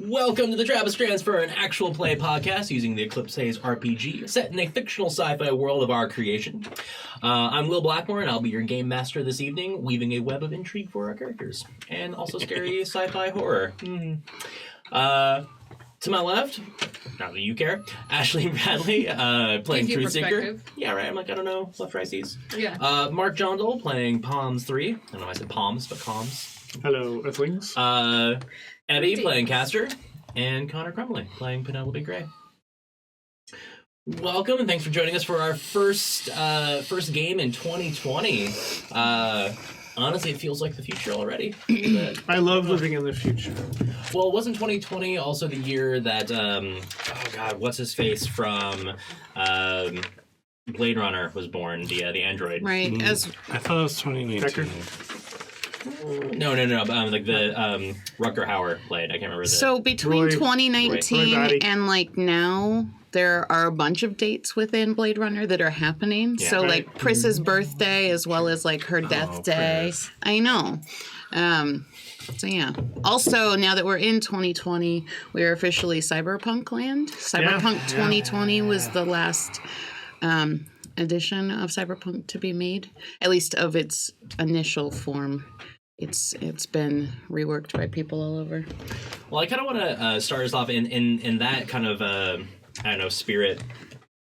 Welcome to the Trappist Transfer, an actual play podcast using the Eclipse Haze RPG, set in a fictional sci-fi world of our creation. I'm Will Blackmore, and I'll be your game master this evening, weaving a web of intrigue for our characters, and also scary sci-fi horror. To my left, not that you care, Ashley Bradley, playing Truthseeker. Yeah, right, I'm like, I don't know, left, right, seats. Yeah. Mark Jondal, playing Palms 3. I don't know if I said Palms, but Calms. Hello, Earthlings. Abby, playing Kastor, and Connor Crumley, playing Penelope Gray. Welcome, and thanks for joining us for our first game in 2020. Honestly, it feels like the future already. I love living in the future. Well, wasn't 2020 also the year that, what's his face from Blade Runner was born, the android? Right, as I thought it was 2019. Decker? No, like the Rutger Hauer Blade. I can't remember the... So between Roy 2019 Batty. and like now, there are a bunch of dates within Blade Runner that are happening. Yeah, so right. like Pris's birthday as well as like her death day. Pris. I know. So yeah. Also, now that we're in 2020, we are officially Cyberpunk land. Cyberpunk 2020 was the last edition of Cyberpunk to be made, at least of its initial form. It's been reworked by people all over. Well, I kind of want to start us off in that kind of, spirit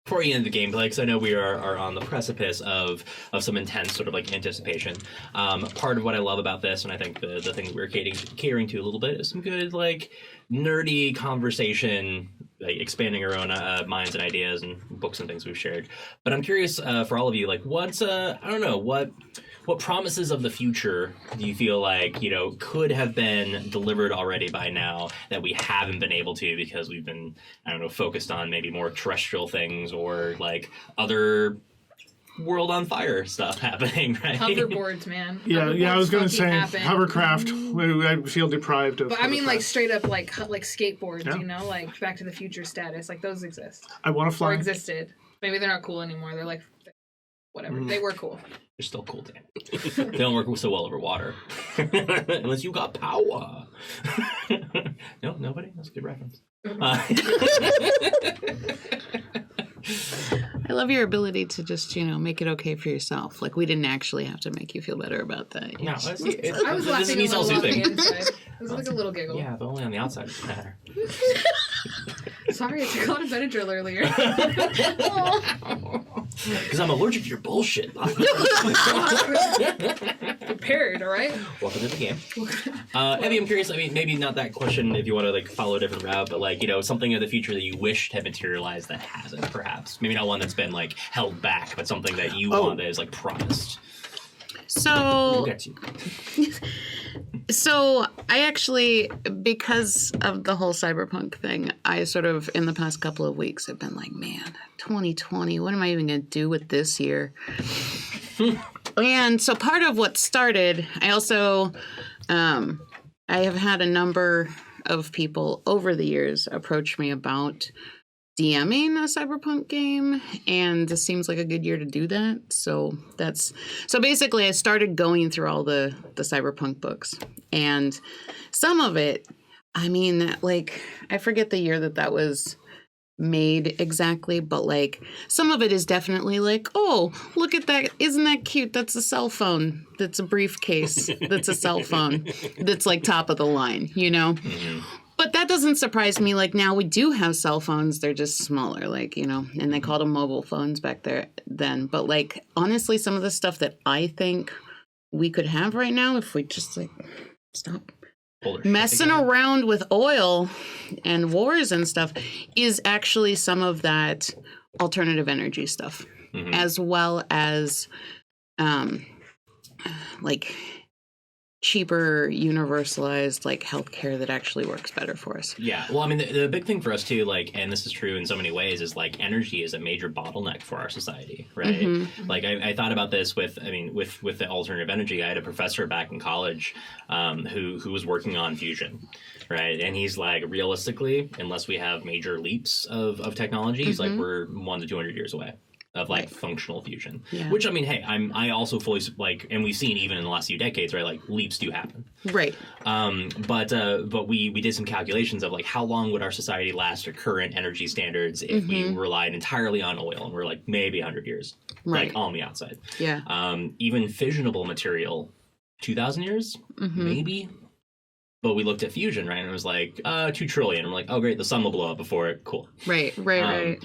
before you end the gameplay, because I know we are on the precipice of some intense sort of like anticipation. Part of what I love about this, and I think the thing that we're catering to a little bit, is some good like nerdy conversation, like expanding our own minds and ideas and books and things we've shared. But I'm curious for all of you, like what's what promises of the future do you feel like, could have been delivered already by now that we haven't been able to because we've been, focused on maybe more terrestrial things or like other world on fire stuff happening, right? Hoverboards, man. Yeah, I was going to say happen. hovercraft. I feel deprived of. But I mean, hovercraft. like straight up, like skateboards. Yeah. Like Back to the Future status. Like those exist I want to or fly. existed. Maybe they're not cool anymore. They're like whatever. They were cool. They're still cool, Dan. They don't work so well over water. Unless you got power. No, nobody? That's a good reference. I love your ability to just, make it okay for yourself. Like, we didn't actually have to make you feel better about that. No, I was this laughing is a all little on the soothing. inside. It was like a little giggle. Yeah, but only on the outside does matter. Sorry, I took on a Benadryl earlier. Because I'm allergic to your bullshit. Prepared, all right? Welcome to the game. Evie, I'm curious, maybe not that question if you want to, like, follow a different route, but, like, something in the future that you wished had materialized that hasn't, perhaps. Maybe not one that's been, like, held back, but something that you want that is, like, promised. So... We'll get to you. So I actually, because of the whole cyberpunk thing, I sort of, in the past couple of weeks, have been like, man, 2020, what am I even going to do with this year? And so part of what started, I also, I have had a number of people over the years approach me about DMing a cyberpunk game, and this seems like a good year to do that. So basically I started going through all the cyberpunk books, and some of it, like, I forget the year that was made exactly, but like some of it is definitely like, oh, look at that, isn't that cute? That's a cell phone, that's a briefcase, that's a cell phone, that's like top of the line, Mm-hmm. But that doesn't surprise me. Like, now we do have cell phones. They're just smaller, like, and they called them mobile phones back there then. But, like, honestly, some of the stuff that I think we could have right now, if we just, like, stop messing around with oil and wars and stuff, is actually some of that alternative energy stuff, as well as, like, cheaper, universalized, like, healthcare that actually works better for us. Yeah, well, the big thing for us too, like, and this is true in so many ways, is like energy is a major bottleneck for our society, right? Mm-hmm. Like, I thought about this with the alternative energy. I had a professor back in college who was working on fusion, right? And he's like, realistically, unless we have major leaps of technology, he's like, we're 100 to 200 years away of like functional fusion, which I also fully like, and we've seen even in the last few decades, right? Like leaps do happen. Right. But we did some calculations of like how long would our society last at current energy standards if we relied entirely on oil, and we're like maybe 100 years, Right. like on the outside. Yeah. Even fissionable material, 2,000 years, maybe. But we looked at fusion, right, and it was like 2 trillion. And we're like, oh great, the sun will blow up before it. Cool. Right. Right.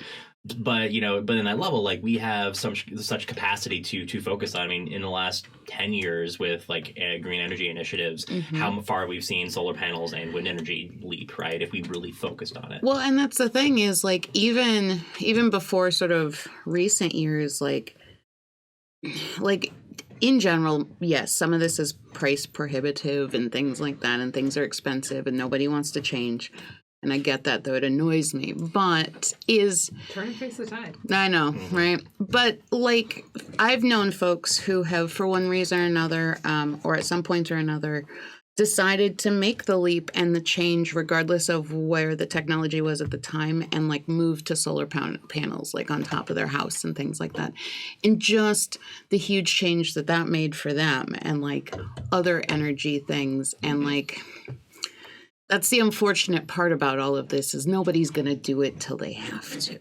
But but in that level, like we have such capacity to focus on. I mean, in the last 10 years with like green energy initiatives, how far we've seen solar panels and wind energy leap, right? If we really focused on it. Well, and that's the thing is like even before sort of recent years, like in general, yes, some of this is price prohibitive and things like that, and things are expensive and nobody wants to change. And I get that, though it annoys me, but turn and face the tide. I know, right? But like I've known folks who have, for one reason or another, or at some point or another, decided to make the leap and the change regardless of where the technology was at the time, and like move to solar panels like on top of their house and things like that. And just the huge change that made for them, and like other energy things, and like that's the unfortunate part about all of this is nobody's going to do it till they have to.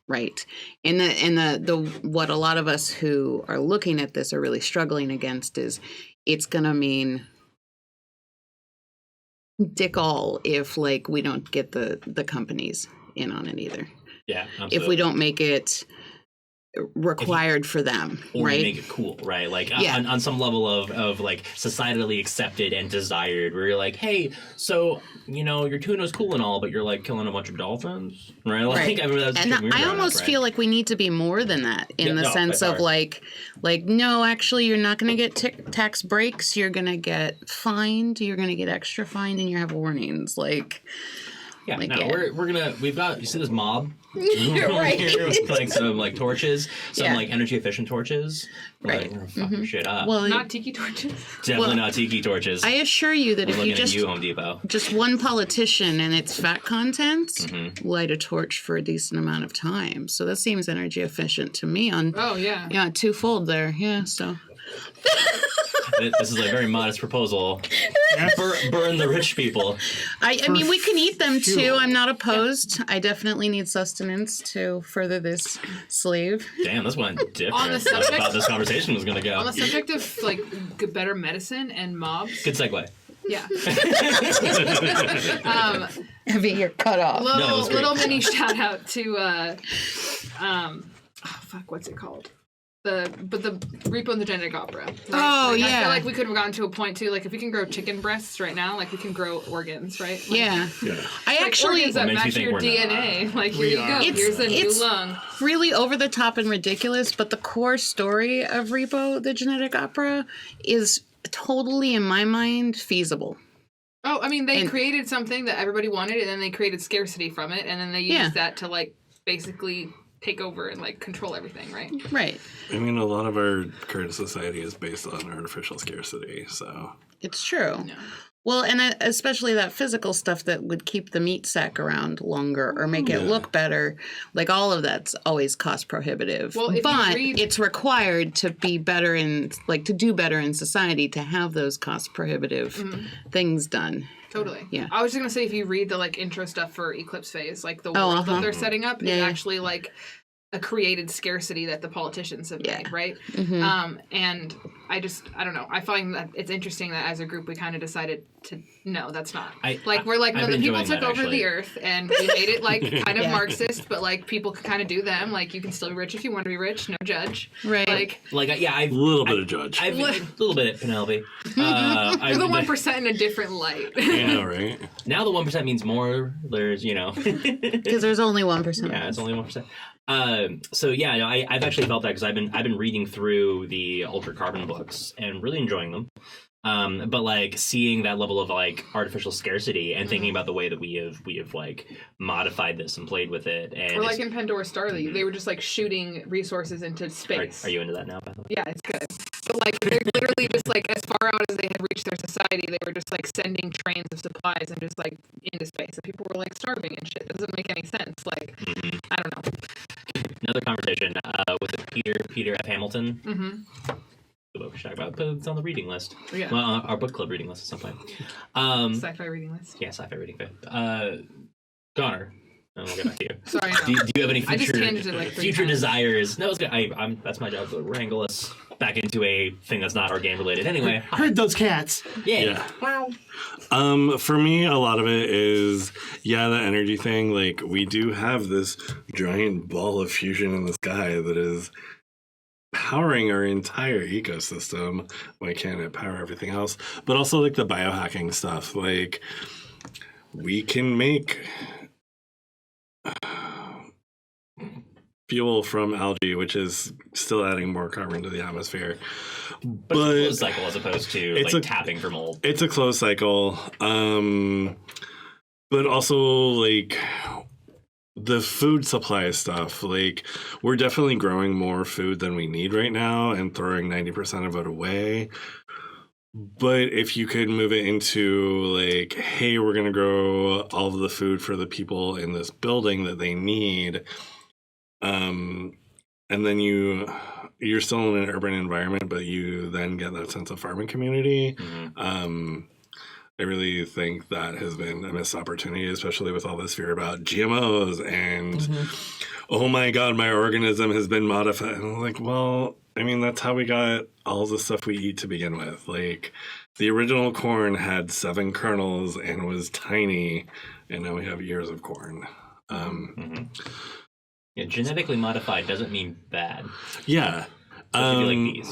Right. And the what a lot of us who are looking at this are really struggling against is it's going to mean dick all if like we don't get the companies in on it either. Yeah. Absolutely. If we don't make it required for them, or right? make it cool, right? Like on some level of like societally accepted and desired, where you're like, hey, so your tuna's cool and all, but you're like killing a bunch of dolphins, right? Like, Right. I mean, that's And I almost feel like we need to be more than that in the sense of like no, actually, you're not going to get tax breaks. You're going to get fined. You're going to get extra fined, and you have warnings. Like, yeah, like, no, yeah. we've got, you see this mob? Right. Here with like some like torches, some Yeah. like energy efficient torches. Right. Like, we're gonna fuck your shit up. Well, Not tiki torches. Definitely not tiki torches. I assure you that I'm if looking you at you, Home Depot. just one politician and its fat content, light a torch for a decent amount of time. So that seems energy efficient to me. Oh yeah. Yeah, twofold there. Yeah, so. This is a very modest proposal. Burn the rich people. I mean, we can eat them too. I'm not opposed. I definitely need sustenance to further this slave. Damn, this went different. On the subject- I thought this conversation was gonna go. On the subject of like better medicine and mobs. Good segue. Yeah. Having your cut off. Little mini shout out to what's it called? The Repo and the Genetic Opera. Right? Oh, like, yeah. I feel like we could have gotten to a point too. Like if we can grow chicken breasts right now, like we can grow organs, right? Like, Yeah. I like actually organs that What makes you match think your we're DNA. Like here you go. It's- Here's a new it's- lung. really over the top and ridiculous, but the core story of Repo, the Genetic Opera, is totally, in my mind, feasible. Oh, I mean, they And- created something that everybody wanted, and then they created scarcity from it, and then they used Yeah. that to like basically take over and like control everything, right? Right. I mean, a lot of our current society is based on artificial scarcity, so. It's true. Yeah. Well, and especially that physical stuff that would keep the meat sack around longer or make it look better, like all of that's always cost prohibitive. Well, if you but read- it's required to be better in, like, to do better in society to have those cost prohibitive things done. Totally. Yeah. I was just gonna say, if you read the like intro stuff for Eclipse Phase, like the world that they're setting up is Yeah. actually like a created scarcity that the politicians have made, right? And I don't know. I find that it's interesting that as a group we kind of decided to no, that's not. We're like, no, I've the been people enjoying took that, over actually. the earth and we made it like kind of Yeah. Marxist, but like people could kind of do them. Like you can still be rich if you want to be rich, no judge. Right. Like I've A little bit of judge. a little bit, Penelope. you're the 1% in a different light. I know, right? Now the 1% means more. There's Because there's only 1%. yeah, it's only 1%. So yeah, no, I've actually felt that because I've been reading through the Ultra Carbon books and really enjoying them. But like seeing that level of like artificial scarcity and thinking about the way that we have like modified this and played with it, and Or like in Pandora Starly, they were just like shooting resources into are, space. are you into that now, by the way? Yeah, it's good. But like they're literally just like as far out as they had reached their society, they were just like sending trains of supplies and just like into space. And people were like starving and shit. It doesn't make any sense. Like I don't know. Another conversation with Peter F. Hamilton. the book we should talk about, but it's on the reading list. Yeah. Well, on our book club reading list at some point. Sci-fi reading list. Yeah, sci-fi reading. Connor, and we'll get back to you. Sorry. No. Do you have any I just tangented like 3 future times. desires? No, it's good. That's my job to wrangle us back into a thing that's not our game related anyway. Heard those cats. Yeah. Wow. For me, a lot of it is, the energy thing. Like, we do have this giant ball of fusion in the sky that is powering our entire ecosystem. Why can't it power everything else? But also, like, the biohacking stuff. Like, we can make fuel from algae, which is still adding more carbon to the atmosphere. But it's a closed cycle as opposed to like tapping for mold. It's a closed cycle. But also, like, the food supply stuff. Like, we're definitely growing more food than we need right now and throwing 90% of it away. But if you could move it into, like, hey, we're going to grow all of the food for the people in this building that they need, and then you're still in an urban environment, but you then get that sense of farming community. Mm-hmm. I really think that has been a missed opportunity, especially with all this fear about GMOs and, oh my God, my organism has been modified. And I'm like, well, I mean, that's how we got all the stuff we eat to begin with. Like, the original corn had 7 kernels and was tiny, and now we have ears of corn. Yeah, genetically modified doesn't mean bad. Yeah. If you like bees.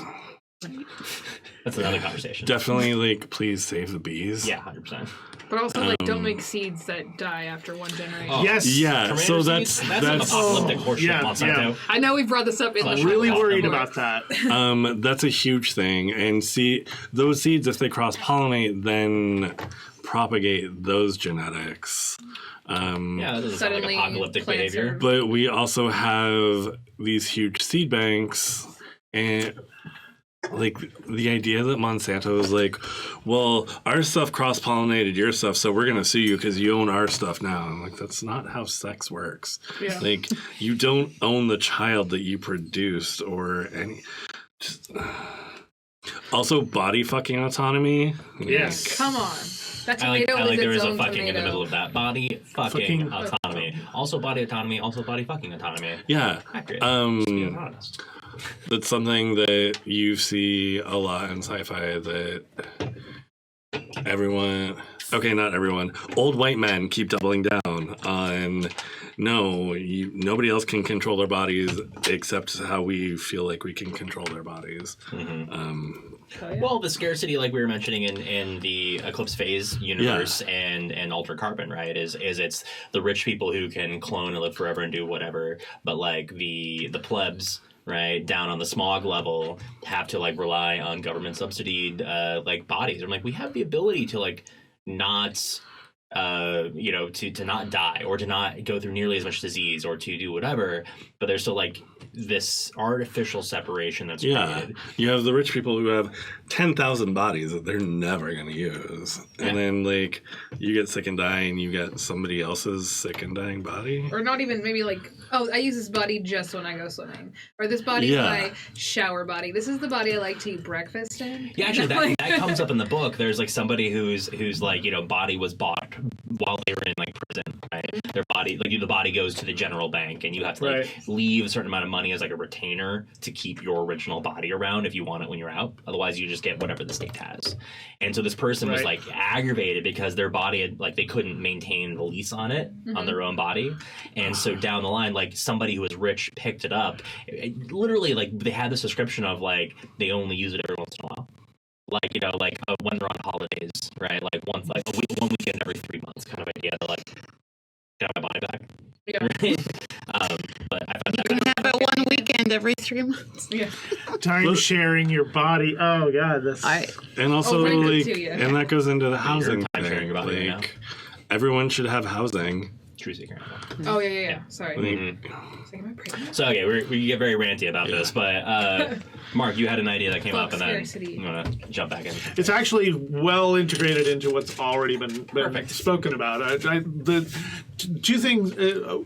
That's another conversation. Definitely, like, please save the bees. Yeah, 100%. But also, like, don't make seeds that die after 1 generation. Oh. Yes. Yeah, Commander so seeds? that's an apocalyptic horseshit, yeah, Monsanto. yeah. I know we brought this up in the Really podcast worried before. about that. that's a huge thing. And see, those seeds, if they cross-pollinate, then propagate those genetics. Yeah, that doesn't sound like Suddenly apocalyptic plants behavior. are- But we also have these huge seed banks, and like the idea that Monsanto is like, well, our stuff cross-pollinated your stuff, so we're gonna sue you because you own our stuff now. I'm like, that's not how sex works. Yeah. Like, you don't own the child that you produced or any. Also, body fucking autonomy. Yes. Come on. That I like tomato is there its is a own fucking tomato. in the middle of that. Body fucking autonomy. Also body autonomy, also body fucking autonomy. Yeah. Accurate. Just being honest. That's something that you see a lot in sci-fi that everyone, okay, not everyone, old white men keep doubling down on, no, nobody else can control their bodies except how we feel like we can control their bodies. Well, the scarcity, like we were mentioning in the Eclipse Phase universe and Altered Carbon, right, is it's the rich people who can clone and live forever and do whatever, but like the plebs, right, down on the smog level have to like rely on government subsidied like bodies. I'm like, we have the ability to like not to not die or to not go through nearly as much disease or to do whatever, but there's still like this artificial separation that's created. You have the rich people who have 10,000 bodies that they're never going to use. And then, like, you get sick and die and you get somebody else's sick and dying body. Or not even, maybe like, oh, I use this body just when I go swimming. Or this body is my shower body. This is the body I like to eat breakfast in. Yeah, actually, that comes up in the book. There's like somebody who's like, body was bought while they were in like prison, right? Their body, like the body goes to the general bank and you have to like leave a certain amount of money as like a retainer to keep your original body around if you want it when you're out. Otherwise, you just get whatever the state has. And so this person was like aggravated because their body had like they couldn't maintain the lease on it on their own body, and so down the line, like somebody who was rich picked it up. Literally, like they had this description of like they only use it every once in a while. Like when they're on holidays, right? Like one weekend every 3 months, kind of idea. To like get my body back. Yeah. But I found You can have it 1 weekend every 3 months. Yeah. Time sharing your body. Oh God, that's. And also, very good like, too, yeah. and that goes into the housing time sharing thing. your body, Like, everyone should have housing. Truthseeker. Oh, yeah. Sorry. Like, Am I pregnant? So okay, we get very ranty about this, but Mark, you had an idea that came up, and then Scarcity. I'm gonna jump back in. It's actually well integrated into what's already been Perfect. spoken about. The two things: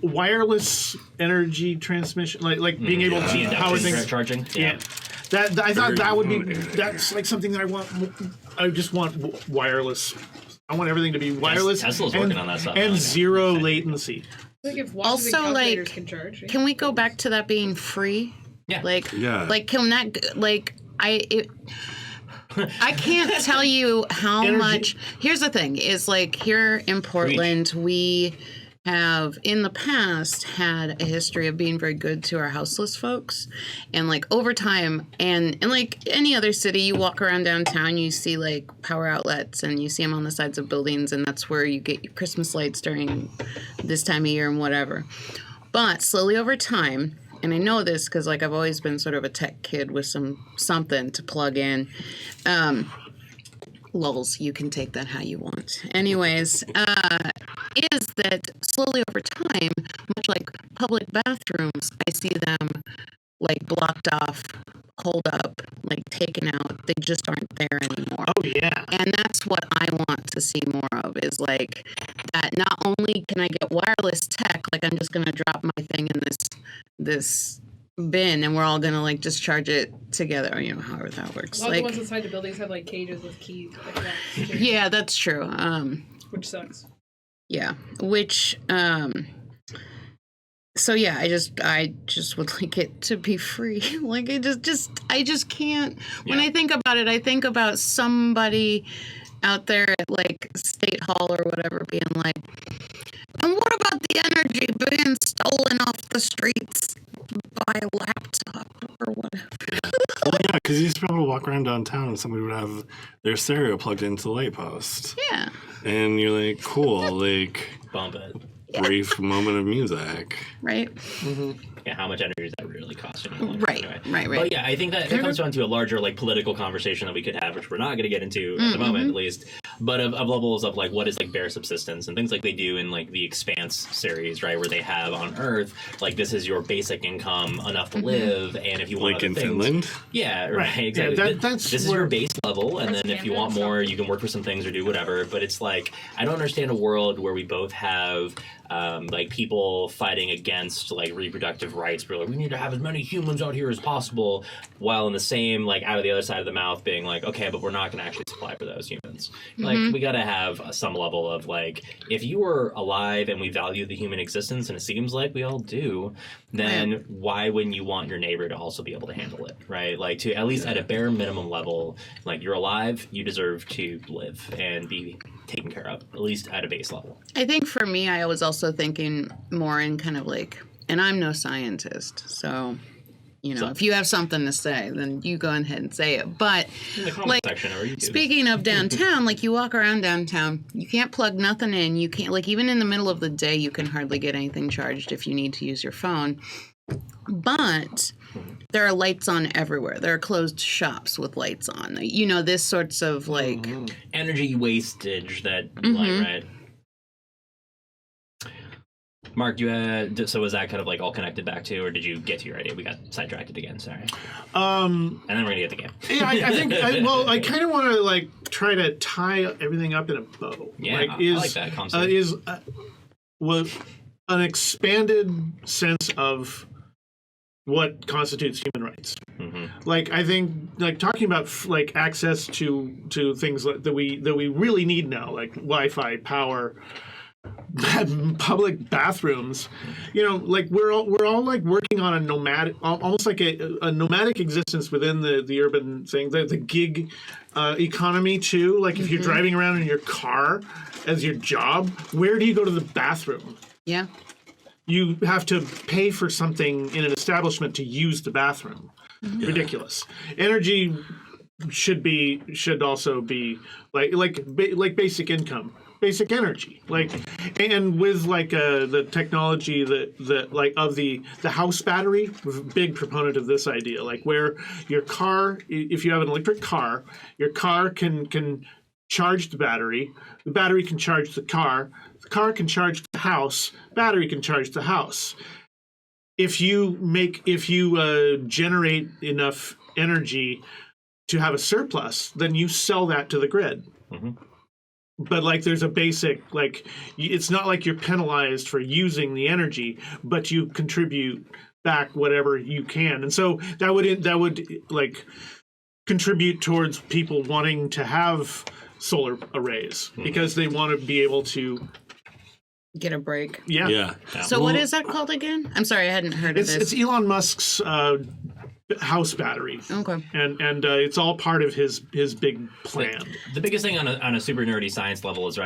wireless energy transmission, like being able to The power induction things. charging. Yeah. That I thought that would be. That's like something that I want. I just want wireless. I want everything to be wireless. Tesla's working on that stuff and now. zero latency. Like if watches Also, and calculators like, can charge. can we go back to that being free? Yeah. Like, Yeah. like can that like I can't tell you how much. Here's the thing: is like here in Portland, we have in the past had a history of being very good to our houseless folks, and like over time, and like any other city, you walk around downtown, you see like power outlets, and you see them on the sides of buildings, and that's where you get your Christmas lights during this time of year and whatever. But slowly over time. And I know this because, like, I've always been sort of a tech kid with something to plug in. Lulz, you can take that how you want. Anyways, is that slowly over time, much like public bathrooms, I see them, like, blocked off, hold up, like, taken out. They just aren't there anymore. Oh yeah. And that's what I want to see more of is, like, that not only can I get wireless tech, like, I'm just going to drop my thing in this bin and we're all gonna like just charge it together, or, you know, however that works. A lot like, of the ones inside the buildings have like cages with keys. Like that, yeah, that's true. which sucks. Yeah, which so yeah, I just would like it to be free. Like I just can't. When I think about it, I think about somebody out there at like State Hall or whatever being like, and what about the energy being stolen off the streets by a laptop or whatever? Well, yeah, because you used to be able to walk around downtown and somebody would have their stereo plugged into the light post. Yeah. And you're like, cool, like, Bump it. brief moment of music. Right. Yeah, how much energy does that really cost anyone? Right. Anyway. Right. But yeah, I think that comes down to a larger like political conversation that we could have, which we're not going to get into at the moment, at least. But of levels of like what is like bare subsistence and things like they do in like the Expanse series, right, where they have on Earth like this is your basic income enough to live, and if you want Like other in things, Finland? yeah, right, exactly. Yeah, that's this is your base level, and then if you want Canada, more, you can work for some things or do whatever. But it's like I don't understand a world where we both have like people fighting against like reproductive rights. We're like, we need to have as many humans out here as possible, while in the same like out of the other side of the mouth being like, okay, but we're not going to actually supply for those humans. Like we got to have some level of like, if you were alive and we value the human existence, and it seems like we all do, then why wouldn't you want your neighbor to also be able to handle it, right? Like to at least at a bare minimum level, like you're alive, you deserve to live and be taken care of, at least at a base level. I think for me, I was also thinking more in kind of like, and I'm no scientist, so, you know, if you have something to say, then you go ahead and say it. But In the comment like, section or YouTube. speaking of downtown, like you walk around downtown, you can't plug nothing in. You can't, like, even in the middle of the day, you can hardly get anything charged if you need to use your phone. But there are lights on everywhere. There are closed shops with lights on. You know, this sorts of like energy wastage that like, right? Mark, so was that kind of like all connected back to, or did you get to your idea? We got sidetracked again. Sorry. And then we're gonna get the game. Yeah, I think. I kind of want to like try to tie everything up in a bow. Yeah, like, I like that concept. Was an expanded sense of what constitutes human rights. Like I think, like talking about like access to things like that we really need now, like Wi-Fi, power, public bathrooms. You know, like we're all like working on a nomadic, almost like a nomadic existence within the urban thing, the gig economy too. Like if you're driving around in your car as your job, where do you go to the bathroom? Yeah. You have to pay for something in an establishment to use the bathroom. Ridiculous. Energy should also be like basic income, basic energy. Like, and with like the technology that like of the house battery, was a big proponent of this idea. Like where your car, if you have an electric car, your car can charge the battery can charge the car can charge the house, battery can charge the house. If you generate enough energy to have a surplus, then you sell that to the grid. But like there's a basic, like it's not like you're penalized for using the energy, but you contribute back whatever you can. And so that would like contribute towards people wanting to have solar arrays because they want to be able to get a break. Yeah. So what is that called again? I'm sorry, I hadn't heard of this. It's Elon Musk's house battery. Okay. And it's all part of his big plan. The biggest thing on a super nerdy science level is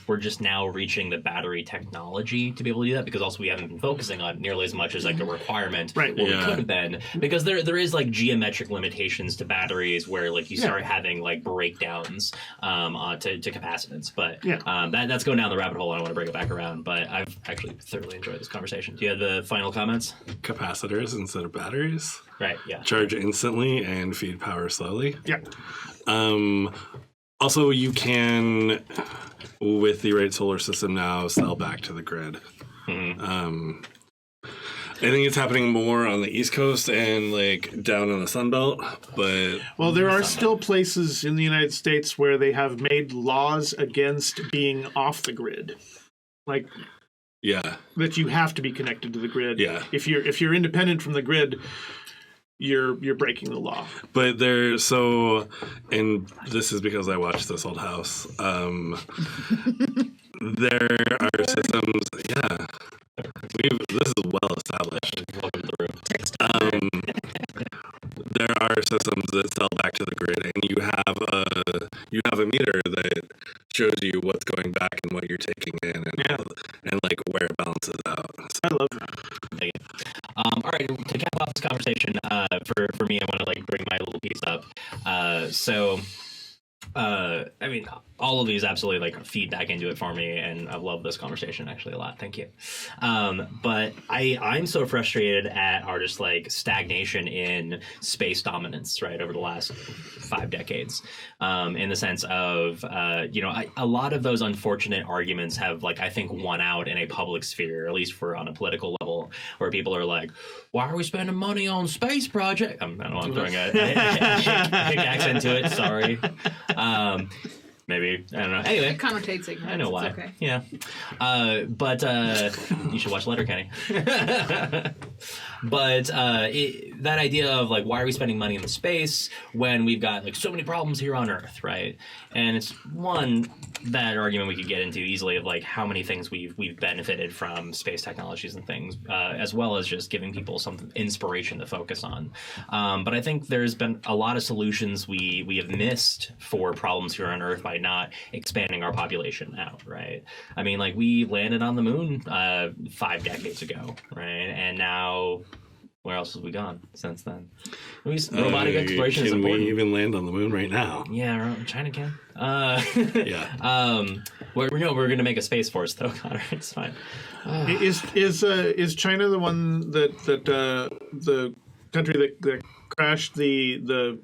we're just now reaching the battery technology to be able to do that, because also we haven't been focusing on nearly as much as like a requirement right. we could have been, because there is like geometric limitations to batteries where like you start having like breakdowns to capacitance. But that's going down the rabbit hole. I don't want to bring it back around, but I've actually thoroughly enjoyed this conversation. Do you have the final comments? Capacitors instead of batteries. Right, yeah. Charge instantly and feed power slowly. Yeah. Also, you can, with the right solar system now, sell back to the grid. Mm-hmm. I think it's happening more on the East Coast and like down in the Sun Belt, but there are still places in the United States where they have made laws against being off the grid, like that you have to be connected to the grid. Yeah. If you're independent from the grid, you're breaking the law. But and this is because I watched This Old House. There are systems, this is well established. Welcome to the room. There are systems that sell back to the grid, and you have a meter that shows you what's going back and what you're taking in, and like where it balances out. So, I love that. Thank you. All right, to cap off this conversation, for me, I want to like bring my little piece up. I mean, all of these absolutely like feed back into it for me, and I love this conversation actually a lot. Thank you. But I'm so frustrated at our just like stagnation in space dominance, right, over the last 5 decades, in the sense of a lot of those unfortunate arguments have like I think won out in a public sphere, at least for on a political level, where people are like, why are we spending money on space project? I don't know, I'm throwing a hick accent to it, sorry. Maybe, I don't know. Anyway. It connotates ignorance. I know why. It's okay. Yeah. But you should watch Letterkenny. But that idea of like, why are we spending money in the space when we've got like so many problems here on Earth, right? And it's that argument we could get into easily of like how many things we've benefited from space technologies and things, as well as just giving people some inspiration to focus on. But I think there's been a lot of solutions we have missed for problems here on Earth by not expanding our population out, right? I mean, like we landed on the moon 5 decades ago, right? And now, where else have we gone since then? Robotic exploration is important. Can we even land on the moon right now? Yeah, China can. Yeah. We're going to make a space force though, Connor. It's fine. Is China the one that the country that crashed the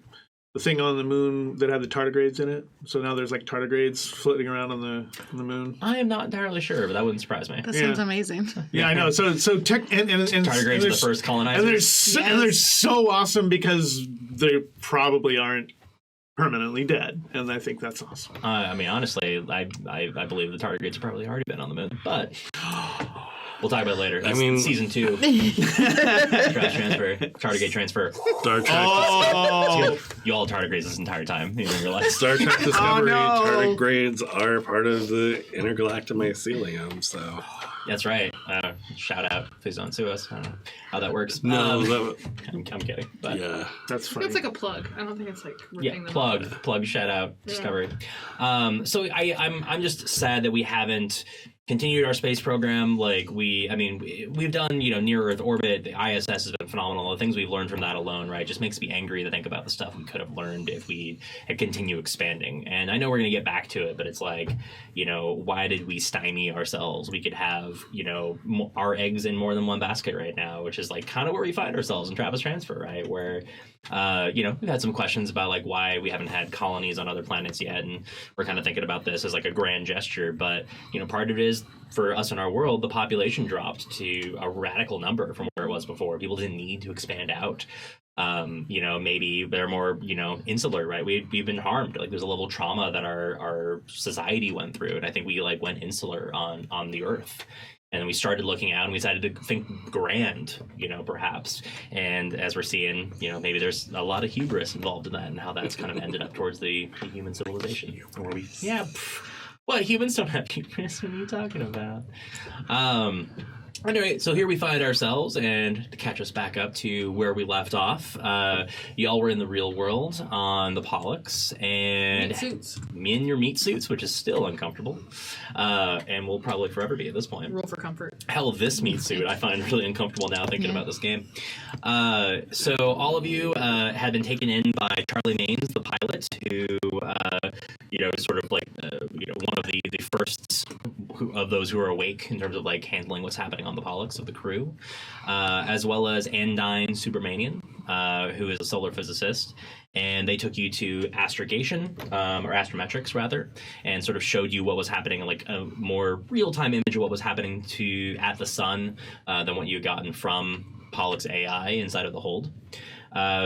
thing on the moon that had the tardigrades in it? So now there's like tardigrades floating around on the moon. I am not entirely sure, but that wouldn't surprise me. That sounds amazing. Yeah, I know. So tech and tardigrades are the first colonizers. And they're so awesome because they probably aren't permanently dead, and I think that's awesome. I mean, honestly, I believe the tardigrades have probably already been on the moon, but we'll talk about it later. That's season 2. Trash transfer, tardigrade transfer. Star Trek. You all tardigrades this entire time. You didn't realize. Star Trek Discovery. Tardigrades are part of the intergalactic mycelium, so. That's right. Shout out. Please don't sue us. I don't know how that works. No, I'm kidding. But yeah, that's funny. It's like a plug. I don't think it's like ripping them plug. Shout out. Discovery. So I'm just sad that we haven't continued our space program. Like we've done near Earth orbit. The ISS has been phenomenal. The things we've learned from that alone, right, just makes me angry to think about the stuff we could have learned if we had continued expanding. And I know we're going to get back to it, but it's like, why did we stymie ourselves? We could have our eggs in more than one basket right now, which is like kind of where we find ourselves in Trappist transfer, right? Where we've had some questions about like why we haven't had colonies on other planets yet, and we're kind of thinking about this as like a grand gesture. But part of it is, for us in our world, the population dropped to a radical number from where it was before. People didn't need to expand out. Maybe they're more, insular, right? We've been harmed. Like there's a level of trauma that our society went through, and I think we like went insular on the Earth. And we started looking out and we decided to think grand, perhaps. And as we're seeing, maybe there's a lot of hubris involved in that and how that's kind of ended up towards the human civilization. What? Humans don't have hubris? What are you talking about? Anyway, so here we find ourselves, and to catch us back up to where we left off, y'all were in the real world on the P.O.L X, and Meat suits. Me in your meat suits, which is still uncomfortable, and will probably forever be at this point. Rule for comfort. Hell, this meat suit I find really uncomfortable now thinking about this game. So all of you had been taken in by Charlie Maines, the pilot, who sort of like one of the firsts of those who are awake in terms of like handling what's happening on the P.O.L X of the crew, as well as Andine Supermanian, who is a solar physicist, and they took you to astrogation, or astrometrics rather, and sort of showed you what was happening, like a more real-time image of what was happening at the sun than what you had gotten from P.O.L X AI inside of the hold.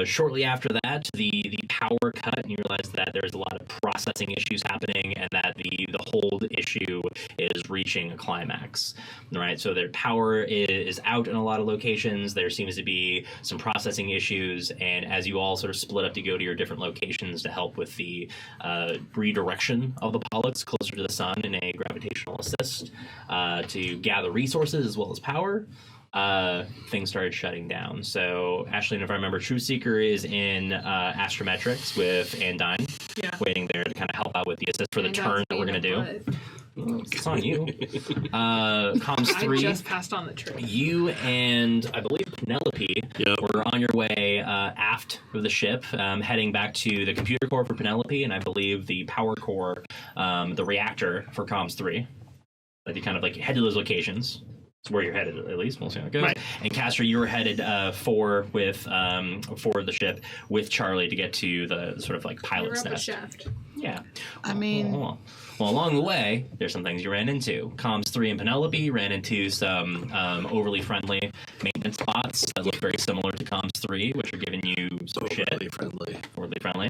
Shortly after that, the power cut, and you realize that there's a lot of processing issues happening, and that the hold issue is reaching a climax. Right, so their power is out in a lot of locations. There seems to be some processing issues, and as you all sort of split up to go to your different locations to help with the redirection of the P.O.L X closer to the sun in a gravitational assist to gather resources as well as power, things started shutting down. So, Ashley, if I remember, Truthseeker is in astrometrics with Andine, waiting there to kind of help out with the assist for the turn that we're going to do. It's on you. Comms 3. I just passed on the trick. You and, I believe, Penelope were on your way aft of the ship, heading back to the computer core for Penelope, and I believe the power core, the reactor for Comms 3. That you kind of like head to those locations. It's where you're headed, at least. We'll see how it goes. Right. And Kastor, you were headed for the ship with Charlie to get to the sort of like pilot's nest. Shaft. Yeah. I mean... Well, along the way, there's some things you ran into. Comms 3 and Penelope ran into some overly friendly maintenance bots that look very similar to Comms 3, which are giving you some shit. Overly friendly.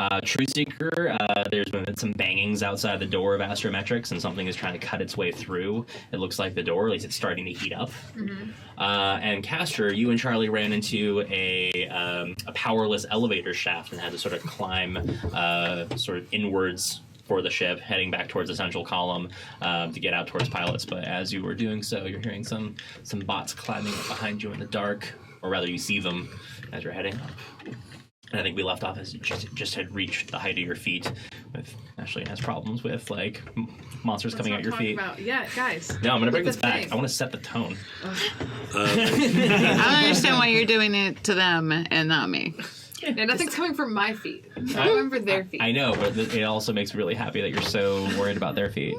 Truthseeker, there's been some bangings outside the door of Astrometrics, and something is trying to cut its way through. It looks like the door, at least it's starting to heat up. Mm-hmm. And Kastor, you and Charlie ran into a powerless elevator shaft and had to sort of climb sort of inwards for the ship, heading back towards the central column to get out towards pilots. But as you were doing so, you're hearing some bots climbing up behind you in the dark, or rather you see them as you're heading up. And I think we left off as you just had reached the height of your feet. Ashley has problems with like monsters coming at your feet. Yeah, guys. No, I'm gonna bring this back. I want to set the tone. I don't understand why you're doing it to them and not me. Yeah, nothing's coming from my feet. I'm coming from their feet. I know, but it also makes me really happy that you're so worried about their feet.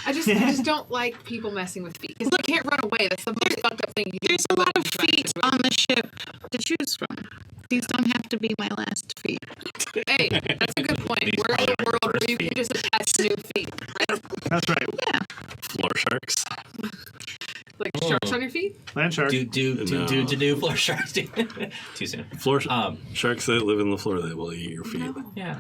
I just don't like people messing with feet. Because you can't run away. That's the most fucked up thing you do. There's a lot of feet on the ship to choose from. These don't have to be my last feet. Hey, that's a good point. We're in a world where you can just attach new feet, right? That's right. Yeah. Floor sharks. Like sharks on your feet? Land sharks. Do floor sharks. Too soon. Floor sharks that live in the floor that will eat your feet.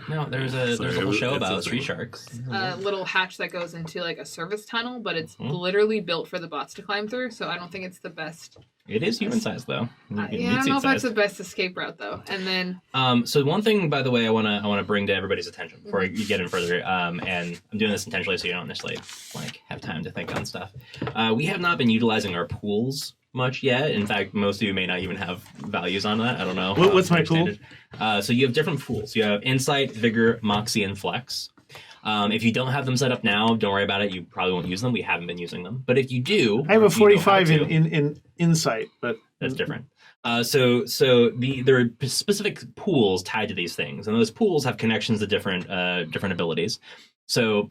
No. There's a whole show about street sharks. A little hatch that goes into like a service tunnel, but it's literally built for the bots to climb through. So I don't think it's the best. It is human sized though. I don't know if that's the best escape route though. And then so one thing, by the way, I wanna bring to everybody's attention before you get in further, and I'm doing this intentionally so you don't necessarily like have time to think on stuff. We have not been utilizing our pools much yet. In fact, most of you may not even have values on that. I don't know. What's my pool? So you have different pools. You have Insight, Vigor, Moxie, and Flex. If you don't have them set up now, don't worry about it. You probably won't use them. We haven't been using them. But if you do... I have a 45 in Insight, but... That's different. So there are specific pools tied to these things, and those pools have connections to different abilities. So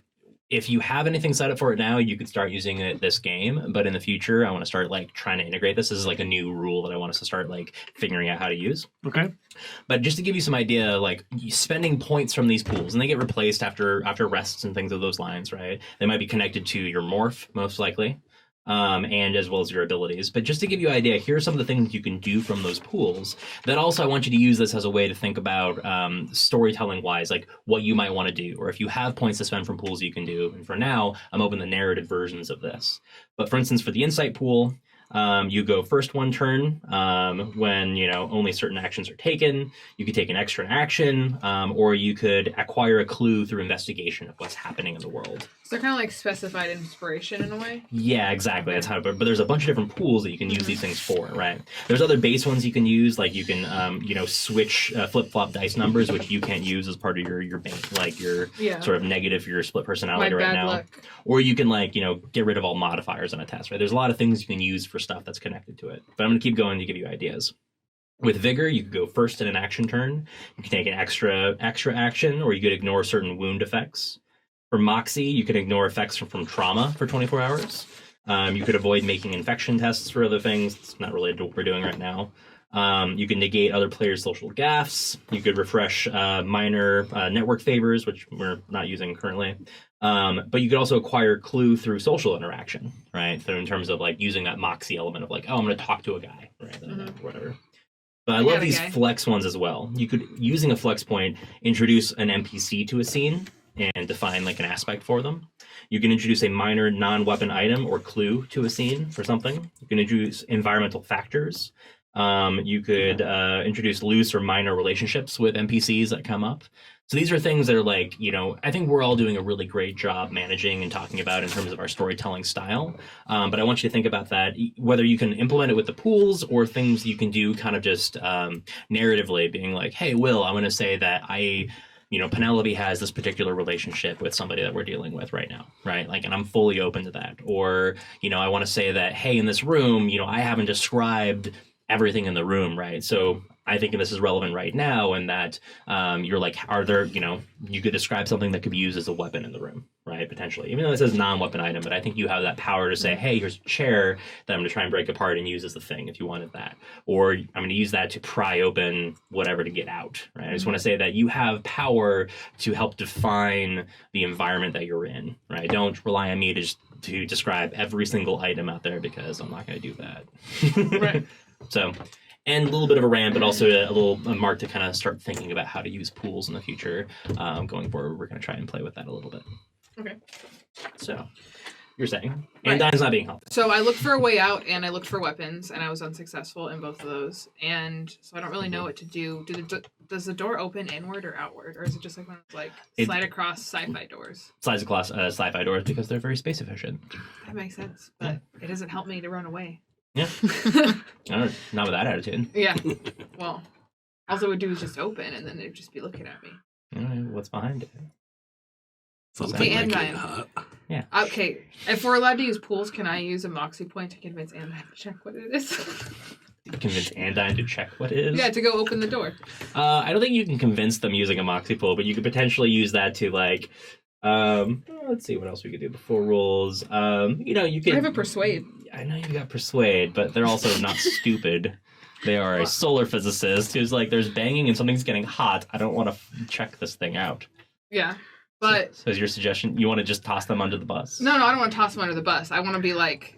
if you have anything set up for it now, you could start using it this game. But in the future, I want to start like trying to integrate this. This is like a new rule that I want us to start like figuring out how to use. Okay. But just to give you some idea, like spending points from these pools, and they get replaced after rests and things of those lines, right? They might be connected to your morph, most likely. and as well as your abilities. But just to give you an idea, here are some of the things you can do from those pools. That also, I want you to use this as a way to think about storytelling-wise, like what you might want to do, or if you have points to spend from pools you can do. And for now, I'm open to narrative versions of this. But for instance, for the insight pool, you go first one turn when only certain actions are taken. You could take an extra action, or you could acquire a clue through investigation of what's happening in the world. So they're kind of like specified inspiration in a way. Yeah, exactly. That's how. But there's a bunch of different pools that you can use these things for, right? There's other base ones you can use, like you can switch flip-flop dice numbers, which you can't use as part of your sort of negative for your split personality right now. Luck. Or you can get rid of all modifiers on a test, right? There's a lot of things you can use for stuff that's connected to it. But I'm going to keep going to give you ideas. With Vigor, you could go first in an action turn. You can take an extra action, or you could ignore certain wound effects. For Moxie, you can ignore effects from trauma for 24 hours. You could avoid making infection tests for other things. It's not related to what we're doing right now. You can negate other players' social gaffes. You could refresh minor network favors, which we're not using currently. But you could also acquire clue through social interaction, right? So in terms of using that Moxie element of I'm going to talk to a guy, right? Or whatever. But I love these flex ones as well. You could, using a flex point, introduce an NPC to a scene and define an aspect for them. You can introduce a minor non-weapon item or clue to a scene for something. You can introduce environmental factors. You could introduce loose or minor relationships with NPCs that come up. So these are things that are I think we're all doing a really great job managing and talking about in terms of our storytelling style. But I want you to think about that, whether you can implement it with the pools or things you can do kind of just narratively, being hey, Will, I want to say that Penelope has this particular relationship with somebody that we're dealing with right now, right? And I'm fully open to that. Or, I want to say that, hey, in this room, I haven't described everything in the room, right? So I think this is relevant right now, and that you're are there, you could describe something that could be used as a weapon in the room, right? Potentially, even though it says non-weapon item, but I think you have that power to say, hey, here's a chair that I'm going to try and break apart and use as the thing if you wanted that. Or I'm going to use that to pry open whatever to get out, right? I just want to say that you have power to help define the environment that you're in, right? Don't rely on me to describe every single item out there, because I'm not going to do that. Right. So, and a little bit of a rant, but also a mark to kind of start thinking about how to use pools in the future. Going forward, we're going to try and play with that a little bit. Okay. So, you're saying? Right. Andine's not being helpful. So I looked for a way out, and I looked for weapons, and I was unsuccessful in both of those. And so I don't really know what to do. Does the door open inward or outward? Or is it just one of those, slide across sci-fi doors? Slides across sci-fi doors because they're very space efficient. That makes sense, but it doesn't help me to run away. Yeah. Not with that attitude. Yeah. Well, all it would do is just open, and then they'd just be looking at me. All right, what's behind it? Something like it hot. Yeah. Okay. If we're allowed to use pools, can I use a Moxie point to convince Andine to check what it is? Convince Andine to check what it is? Yeah, to go open the door. I don't think you can convince them using a Moxie pool, but you could potentially use that to let's see what else we could do before rules. You could. I have a persuade. I know you got persuade, but they're also not stupid. They are a solar physicist who's there's banging and something's getting hot. I don't want to check this thing out. Yeah, but so is your suggestion you want to just toss them under the bus? No, I don't want to toss them under the bus. I want to be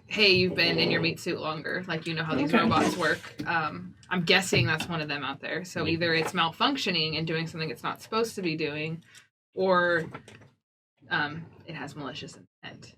hey, you've been in your meat suit longer. You know how these robots work. I'm guessing that's one of them out there. So either it's malfunctioning and doing something it's not supposed to be doing, or it has malicious intent.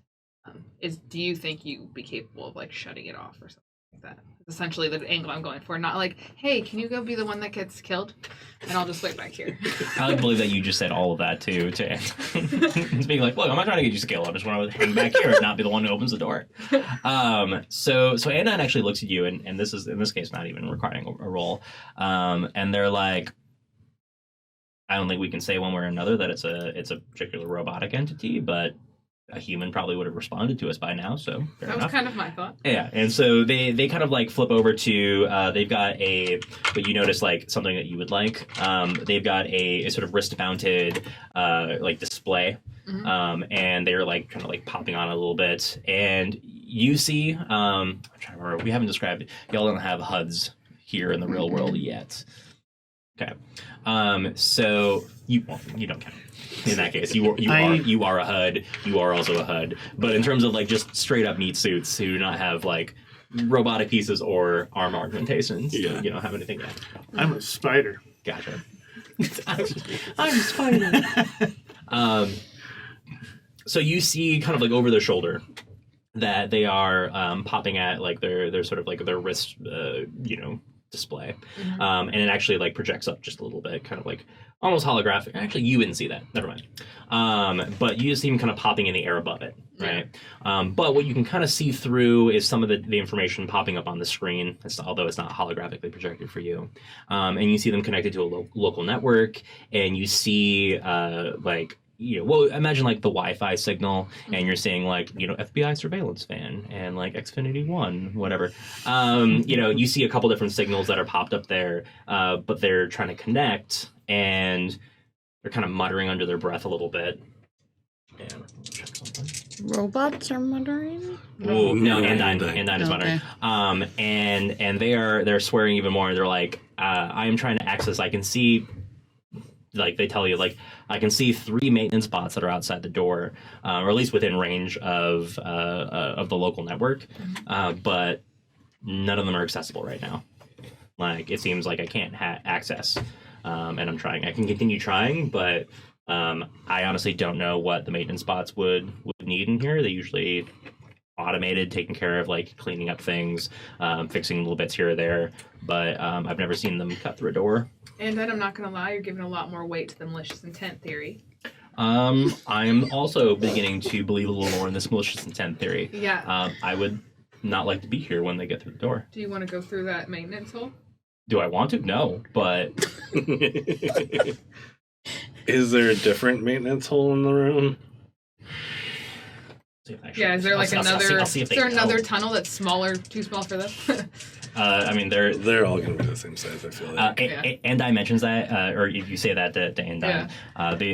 Do you think you'd be capable of shutting it off or something like that? Essentially the angle I'm going for. Not hey, can you go be the one that gets killed? And I'll just wait back here. I believe that you just said all of that to it's being look, I'm not trying to get you killed. I just want to hang back here and not be the one who opens the door. So Andine actually looks at you, and this is in this case not even requiring a roll. And they're I don't think we can say one way or another that it's a particular robotic entity, but a human probably would have responded to us by now, so fair enough. Was kind of my thought. Yeah, and so they kind of flip over to they've got but you notice something that you would like. They've got a sort of wrist-mounted display, and they're kind of popping on a little bit, and you see I'm trying to remember, we haven't described it. Y'all don't have HUDs here in the real world yet. Okay. So you don't count. In that case, you are a HUD. You are also a HUD. But in terms of like just straight up meat suits who do not have like robotic pieces or arm augmentations, you don't have anything yet. I'm a spider. Gotcha. I'm a spider. So you see kind of like over their shoulder that they are popping at like their sort of like their wrist, display. Mm-hmm. And it actually like projects up just a little bit, kind of like almost holographic. Actually, you wouldn't see that. Never mind. But you just see them kind of popping in the air above it, right? Yeah. But what you can kind of see through is some of the information popping up on the screen, although it's not holographically projected for you. And you see them connected to a local network, and you see imagine like the Wi-Fi signal, and you're seeing like, FBI surveillance van and like Xfinity One, whatever. You see a couple different signals that are popped up there, but they're trying to connect, and they're kind of muttering under their breath a little bit. And check something. Robots are muttering? Oh no, Andine is muttering. And they're swearing even more. They're like, I am trying to access. I can see. Like they tell you, like I can see 3 maintenance bots that are outside the door, or at least within range of the local network, but none of them are accessible right now. Like it seems like I can't access, and I'm trying. I can continue trying, but I honestly don't know what the maintenance bots would need in here. They usually automated, taking care of like cleaning up things, fixing little bits here or there, but I've never seen them cut through a door. And then I'm not going to lie, you're giving a lot more weight to the malicious intent theory. I'm also beginning to believe a little more in this malicious intent theory. Yeah. I would not like to be here when they get through the door. Do you want to go through that maintenance hole? Do I want to? No, but... Is there a different maintenance hole in the room? Yeah, is there like another tunnel that's too small for them? I mean, they're all going to be the same size, I feel like. Andine mentions that, or if you say that to Andine,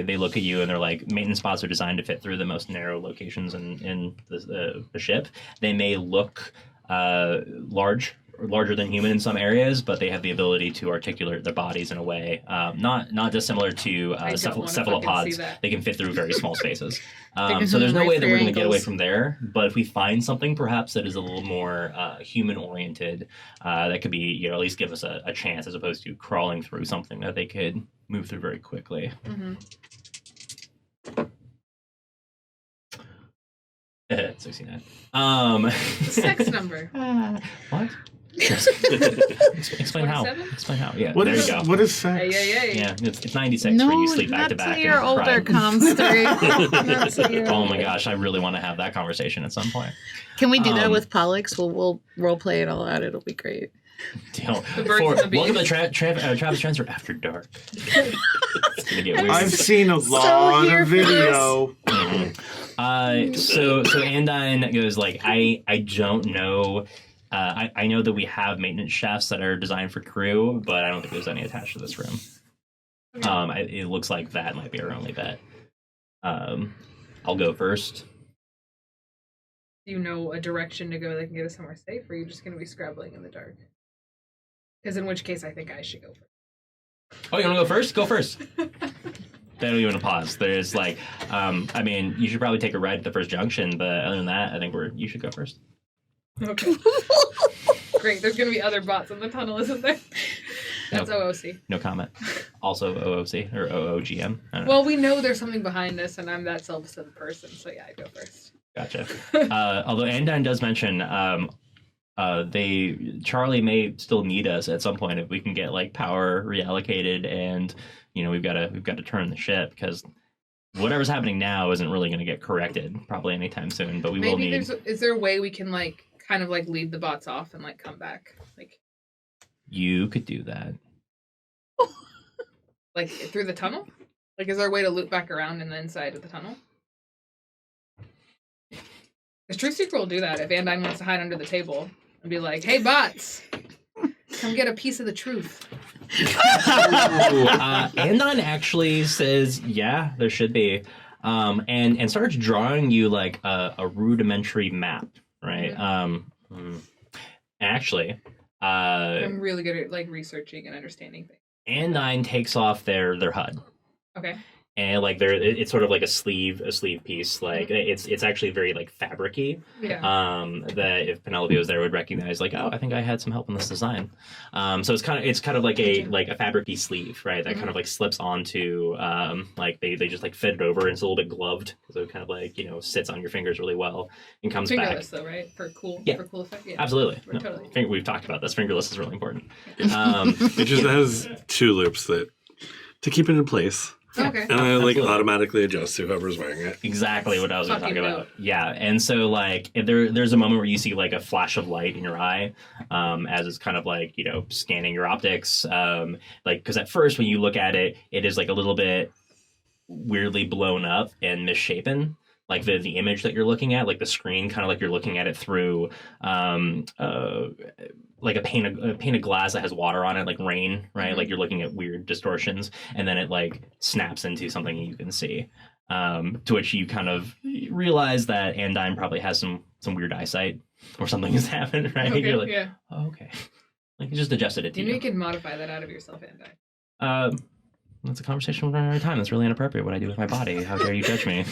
they look at you and they're like, maintenance spots are designed to fit through the most narrow locations in the ship. They may look larger than human in some areas, but they have the ability to articulate their bodies in a way not dissimilar to cephalopods. They can fit through very small spaces. So there's no way that we're going to get away from there. But if we find something perhaps that is a little more human oriented, that could be, at least give us a chance, as opposed to crawling through something that they could move through very quickly. Mm-hmm. 69. Sex number. What? Explain how. Explain how. Yeah, there you go. What is sex? Yeah, it's 96 where you sleep back to back. No, you're older, Comstory. Oh my gosh, I really want to have that conversation at some point. Can we do that with P.O.L X? We'll role play it all out. It'll be great. Welcome to Travis Transfer After Dark. It's gonna get weird. I've seen a lot of video. So Andine goes like, I don't know. I know that we have maintenance shafts that are designed for crew, but I don't think there's any attached to this room. It looks like that might be our only bet. I'll go first. Do you know a direction to go that can get us somewhere safe, or are you just going to be scrabbling in the dark? Because in which case, I think I should go first. Oh, you want to go first? Go first. They don't even pause. There's like, you should probably take a ride at the first junction, but other than that, I think you should go first. Okay. Great. There's going to be other bots in the tunnel, isn't there? That's OOC. No comment. Also OOC or OOGM. Well, we know there's something behind this, and I'm that self-centered person, so yeah, I go first. Gotcha. Although Andine does mention, Charlie may still need us at some point if we can get like power reallocated, and we've got to turn the ship, because whatever's happening now isn't really going to get corrected probably anytime soon. But we will need. Is there a way we can like kind of like lead the bots off and like come back? Like you could do that. Like through the tunnel? Like is there a way to loop back around in the inside of the tunnel? Because Truthseeker will do that if Andine wants to hide under the table and be like, "Hey bots, come get a piece of the truth." Andine actually says, "Yeah, there should be," and starts drawing you like a rudimentary map, right? Mm-hmm. Actually, I'm really good at like researching and understanding things. Andine takes off their HUD. Okay. And like it's sort of like a sleeve piece. Like it's actually very like fabric-y. Yeah. That if Penelope was there would recognize like, oh, I think I had some help in this design. So it's kind of like a fabric-y sleeve, right? That kind of like slips onto like they just like fit it over, and it's a little bit gloved, so it kind of like sits on your fingers really well and comes fingerless back. Though, right? For cool effect. Yeah. Absolutely. Totally. We've talked about this. Fingerless is really important. It just has 2 loops to keep it in place. Okay. And then it like automatically adjusts to whoever's wearing it. Exactly what I was going to talk about. Yeah, and so like there's a moment where you see like a flash of light in your eye, as it's kind of like scanning your optics, like because at first when you look at it, it is like a little bit weirdly blown up and misshapen. Like the image that you're looking at, like the screen, kind of like you're looking at it through like a pane of glass that has water on it, like rain, right? Mm-hmm. Like you're looking at weird distortions, and then it like snaps into something you can see. To which you kind of realize that Andine probably has some weird eyesight or something has happened, right? Okay, you're like, yeah. oh, okay. Like you just adjusted it to you. You can modify that out of yourself, Andine. That's a conversation we're running out of time. That's really inappropriate what I do with my body. How dare you judge me?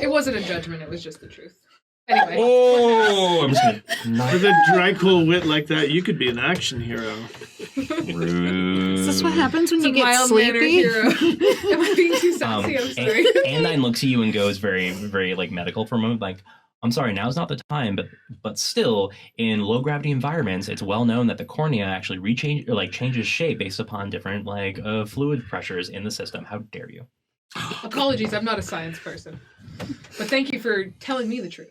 It wasn't a judgment. It was just the truth. Anyway. Oh! I'm just gonna With a dry, cool wit like that, you could be an action hero. Rude. Is this what happens when you get sleepy? Am I being too sassy? I'm sorry. Andine looks at you and goes very, very like medical for a moment, like, I'm sorry, now's not the time, but still, in low gravity environments, it's well known that the cornea actually changes shape based upon different fluid pressures in the system. How dare you? Apologies, I'm not a science person, but thank you for telling me the truth.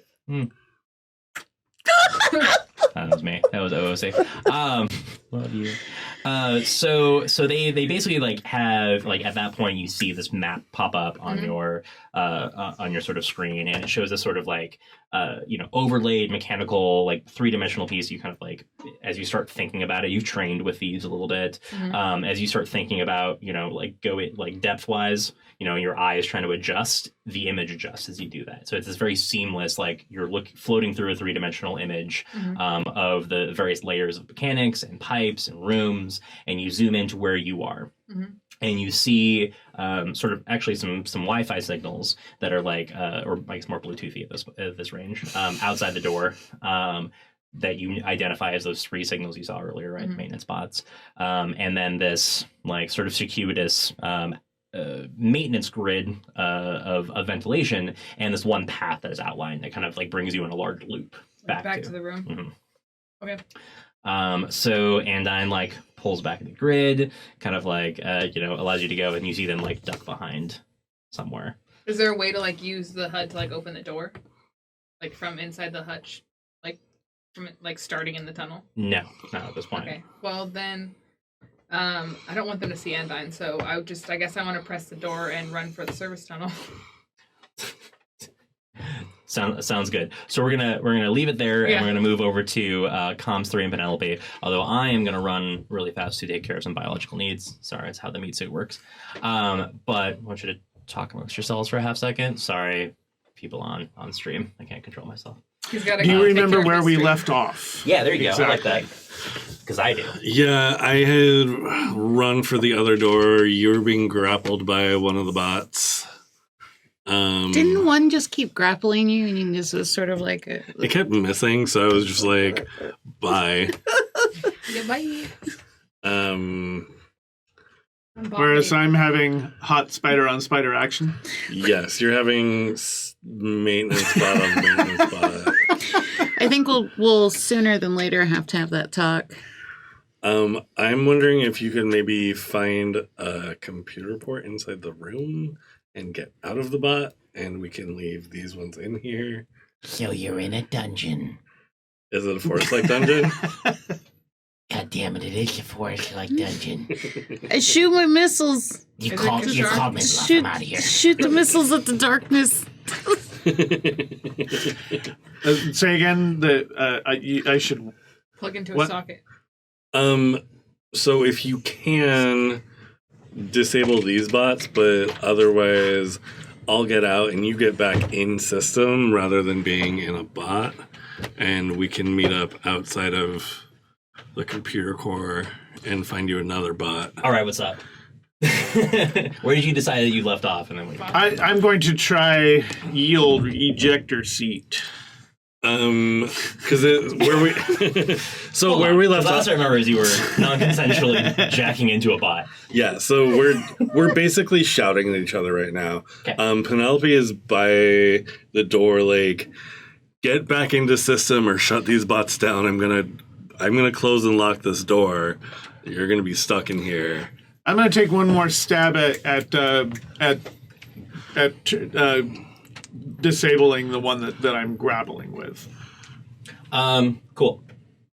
That was me. That was OOC. Love you. So they basically like have like at that point you see this map pop up on your sort of screen, and it shows this sort of like overlaid mechanical like 3-dimensional piece. You kind of like as you start thinking about it, you've trained with these a little bit. As you start thinking about like depth wise, your eye is trying to adjust, the image adjusts as you do that. So it's this very seamless, like you're floating through a 3-dimensional image of the various layers of mechanics and pipes and rooms, and you zoom into where you are. And you see sort of actually some Wi-Fi signals that are like, or I guess more Bluetoothy at this range, outside the door. That you identify as those 3 signals you saw earlier, right? Maintenance bots. And then this like sort of circuitous maintenance grid of ventilation, and this one path that is outlined that kind of like brings you in a large loop back to the room. Okay. So Andine like pulls back the grid, kind of like allows you to go, and you see them like duck behind somewhere. Is there a way to like use the HUD to like open the door, like from inside the hutch, like from like starting in the tunnel? No, not at this point. Okay. Well then. I don't want them to see Andine, so I guess I want to press the door and run for the service tunnel. Sounds good. So we're gonna leave it there, and we're gonna move over to Comms 3 and Penelope. Although I am gonna run really fast to take care of some biological needs. Sorry, it's how the meat suit works. But I want you to talk amongst yourselves for a half second. Sorry, people on stream. I can't control myself. Do you remember where we left off? Yeah, there you go. I like that. Because I do. Yeah, I had run for the other door. You were being grappled by one of the bots. Didn't one just keep grappling you, and you just was sort of like a... It kept missing, so I was just like, bye. Yeah, bye. Whereas I'm having hot spider on spider action. Yes, you're having maintenance spot on maintenance spot. I think we'll sooner than later have to have that talk. I'm wondering if you could maybe find a computer port inside the room and get out of the bot, and we can leave these ones in here. So you're in a dungeon. Is it a forest-like dungeon? God damn it is a forest-like dungeon. I shoot my missiles. You called me bluff. I'm out of here. Shoot the missiles at the darkness. Say again that I should plug into a socket. So if you can disable these bots, but otherwise I'll get out and you get back in system rather than being in a bot, and we can meet up outside of the computer core and find you another bot. All right, what's up? Where did you decide that you left off? And then I'm going to try yield ejector seat. Because where we where we left last off, I remember is you were non-consensually jacking into a bot. Yeah, so we're basically shouting at each other right now. Okay. Penelope is by the door, like, get back into system or shut these bots down. I'm gonna close and lock this door. You're gonna be stuck in here. I'm going to take one more stab at disabling the one that I'm grappling with. Cool.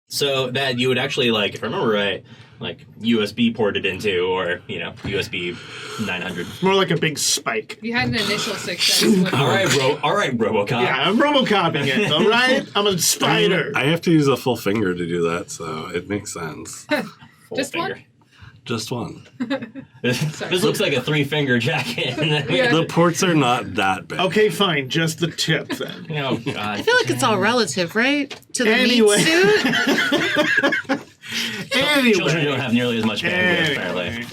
So that you would actually, like, if I remember right, like USB ported into, or USB 900. More like a big spike. You had an initial success. With all right, RoboCop. Yeah, I'm RoboCoping it. All right, I'm a spider. I have to use a full finger to do that, so it makes sense. Just one? Just one. This looks like a 3-finger jacket. Yeah. The ports are not that big. Okay, fine. Just the tip then. Oh, God. I feel like it's all relative, right? To the Anyway. meat suit. Anyway. Children don't have nearly as much bandwidth, apparently.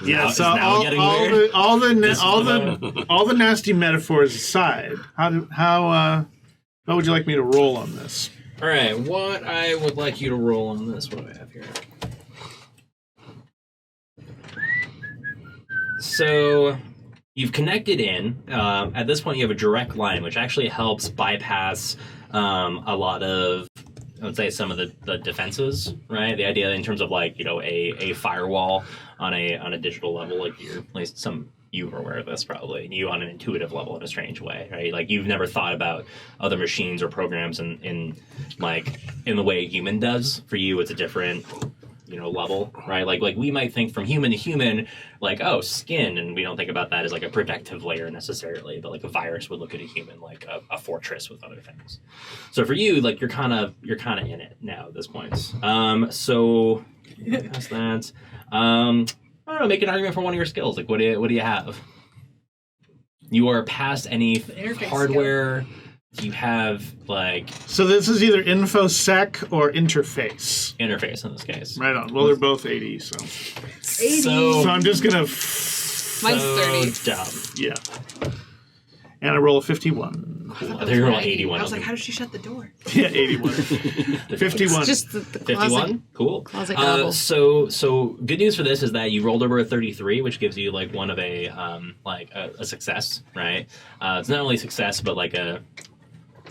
Yeah, so now all getting weird? the nasty metaphors aside, how would you like me to roll on this? All right, what I would like you to roll on this, what do I have here? So you've connected in. At this point, you have a direct line, which actually helps bypass a lot of, I would say, some of the defenses, right? The idea in terms of, like, a firewall on a digital level, like at least you are aware of this probably, you on an intuitive level in a strange way, right? Like, you've never thought about other machines or programs in the way a human does. For you, it's a different level, right? Like we might think from human to human, like, oh, skin, and we don't think about that as like a protective layer necessarily, but like a virus would look at a human like a fortress with other things. So for you, like, you're kind of in it now at this point. So that's that. I don't know, make an argument for one of your skills. Like, what do you have? You are past any hardware. You have, like... So this is either InfoSec or interface. Interface in this case. Right on. Well, they're both 80, so... 80? So I'm just going to... Mine's 30. Dumb. Yeah. And I roll a 51. Cool. I think you're rolling 81. I was like, how does she shut the door? Yeah, 81. 51. It's just the 51? Cool. Closet gobble. So good news for this is that you rolled over a 33, which gives you like one of a success, right? It's not only success, but like a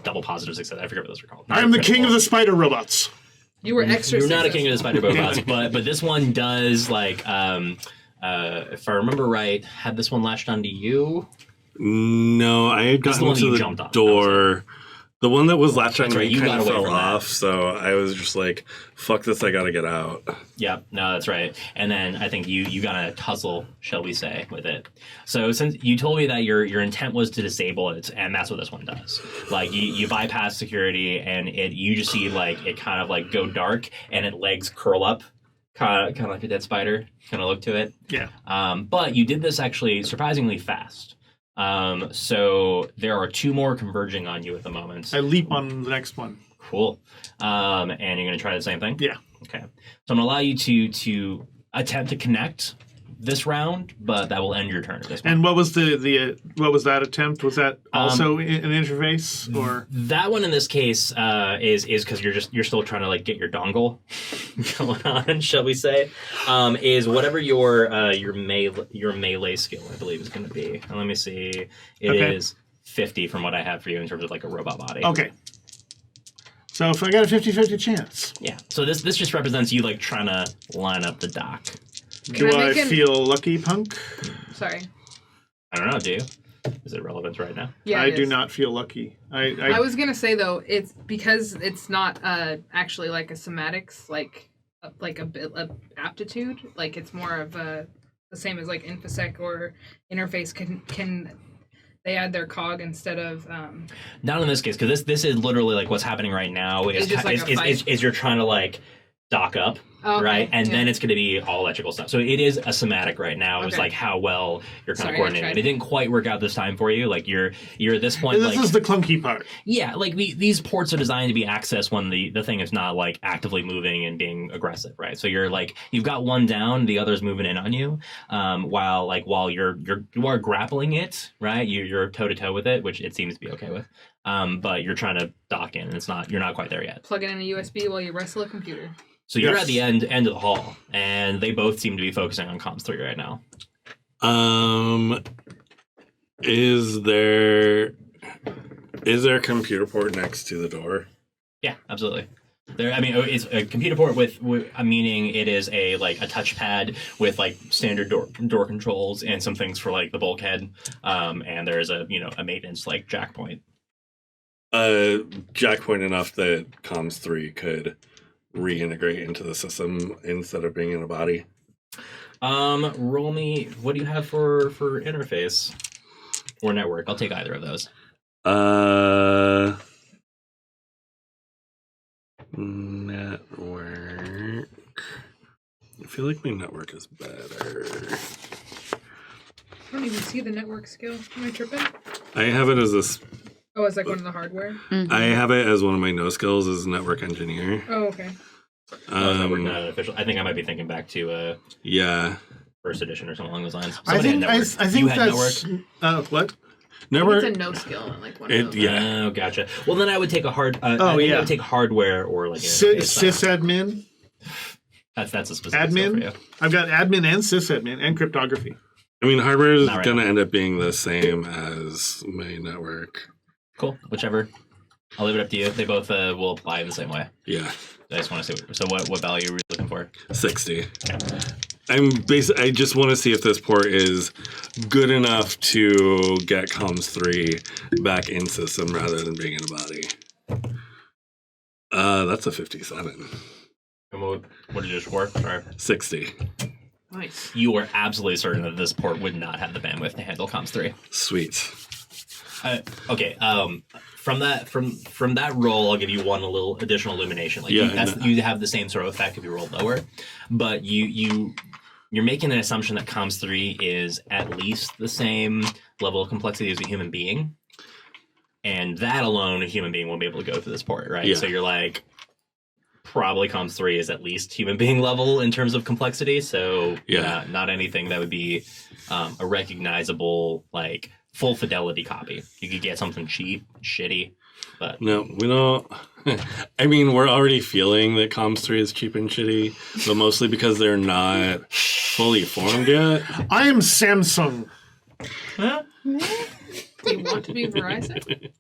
double positive success. I forget what those are called. I am the king of the spider robots. You were extra You're not a successful. king of the spider robots, but this one does, like, if I remember right, had this one latched onto you? No, I had gotten to the door. The one that was latched on me kind of fell off, so I was just like, fuck this, I gotta get out. Yeah, no, that's right. And then I think you got a tussle, shall we say, with it. So since you told me that your intent was to disable it, and that's what this one does. Like, you bypass security, and you just see, like, it kind of, like, go dark, and its legs curl up, kind of like a dead spider, kind of look to it. Yeah. But you did this actually surprisingly fast. So there are two more converging on you at the moment. I leap on the next one. Cool. And you're going to try the same thing? Yeah. Okay. So I'm going to allow you to attempt to connect this round, but that will end your turn at this point. And what was what was that attempt? Was that also an interface, or that one in this case is because you're still trying to, like, get your dongle going on, shall we say? Is whatever your melee skill, I believe, is going to be. And let me see. It is 50 from what I have for you in terms of, like, a robot body. Okay. So if I got a 50-50 chance. Yeah. So this just represents you, like, trying to line up the dock. Do I feel lucky, punk? Sorry. I don't know, do you? Is it relevant right now? Yeah, I do not feel lucky. I was going to say, though, it's because it's not actually like a somatics, like a aptitude. Like, it's more of the same as, like, InfoSec or Interface can they add their cog instead of... Not in this case, because this is literally, like, what's happening right now is you're trying to, like, dock up, right? And then it's going to be all electrical stuff. So it is a somatic right now. It's like how well you're kind of coordinating. And it didn't quite work out this time for you. Like you're at this point. This is the clunky part. Yeah, like these ports are designed to be accessed when the thing is not like actively moving and being aggressive, right? So you're like you've got one down, the other's moving in on you, while you are grappling it, right? You're toe to toe with it, which it seems to be okay with. But you're trying to dock in, and you're not quite there yet. Plug it in a USB while you wrestle a computer. So you're at the end of the hall, and they both seem to be focusing on comms 3 right now. Is there a computer port next to the door? Yeah, absolutely. It's a computer port with meaning it is a touchpad with like standard door controls and some things for like the bulkhead. And there's a maintenance like jack point. Jack point enough that comms 3 could reintegrate into the system instead of being in a body. Roll me. What do you have for interface or network? I'll take either of those. Network. I feel like my network is better. I don't even see the network skill. Am I tripping? I have it as this. Oh, it's like one of the hardware? Mm-hmm. I have it as one of my no skills as network engineer. Oh, okay. Network not official. I think I might be thinking back to first edition or something along those lines. I think you had that's network. what? Network. It's a no skill in like one of those. Yeah. Oh, gotcha. Well, then I would take a hard. I would take hardware or like sysadmin. That's a specific skill for you. I've got admin and sysadmin and cryptography. I mean, hardware is going to end up being the same as my network. Cool. Whichever. I'll leave it up to you. They both will apply in the same way. Yeah. I just want to see. What value are we looking for? 60. Okay. I just want to see if this port is good enough to get comms 3 back in system rather than being in a body. That's a 57. And what did you score? Sorry. 60. Nice. You are absolutely certain that this port would not have the bandwidth to handle comms 3. Sweet. Okay. From that roll, I'll give you one little additional illumination. Like you have the same sort of effect if you roll lower, but you're making an assumption that comms 3 is at least the same level of complexity as a human being, and that alone, a human being won't be able to go through this port, right? Yeah. So you're like, probably comms 3 is at least human being level in terms of complexity. So not anything that would be a recognizable like full fidelity copy. You could get something cheap, shitty, but no, we don't. I mean, we're already feeling that comms 3 is cheap and shitty, but mostly because they're not fully formed yet. I am Samsung. Huh? Do you want to be Verizon?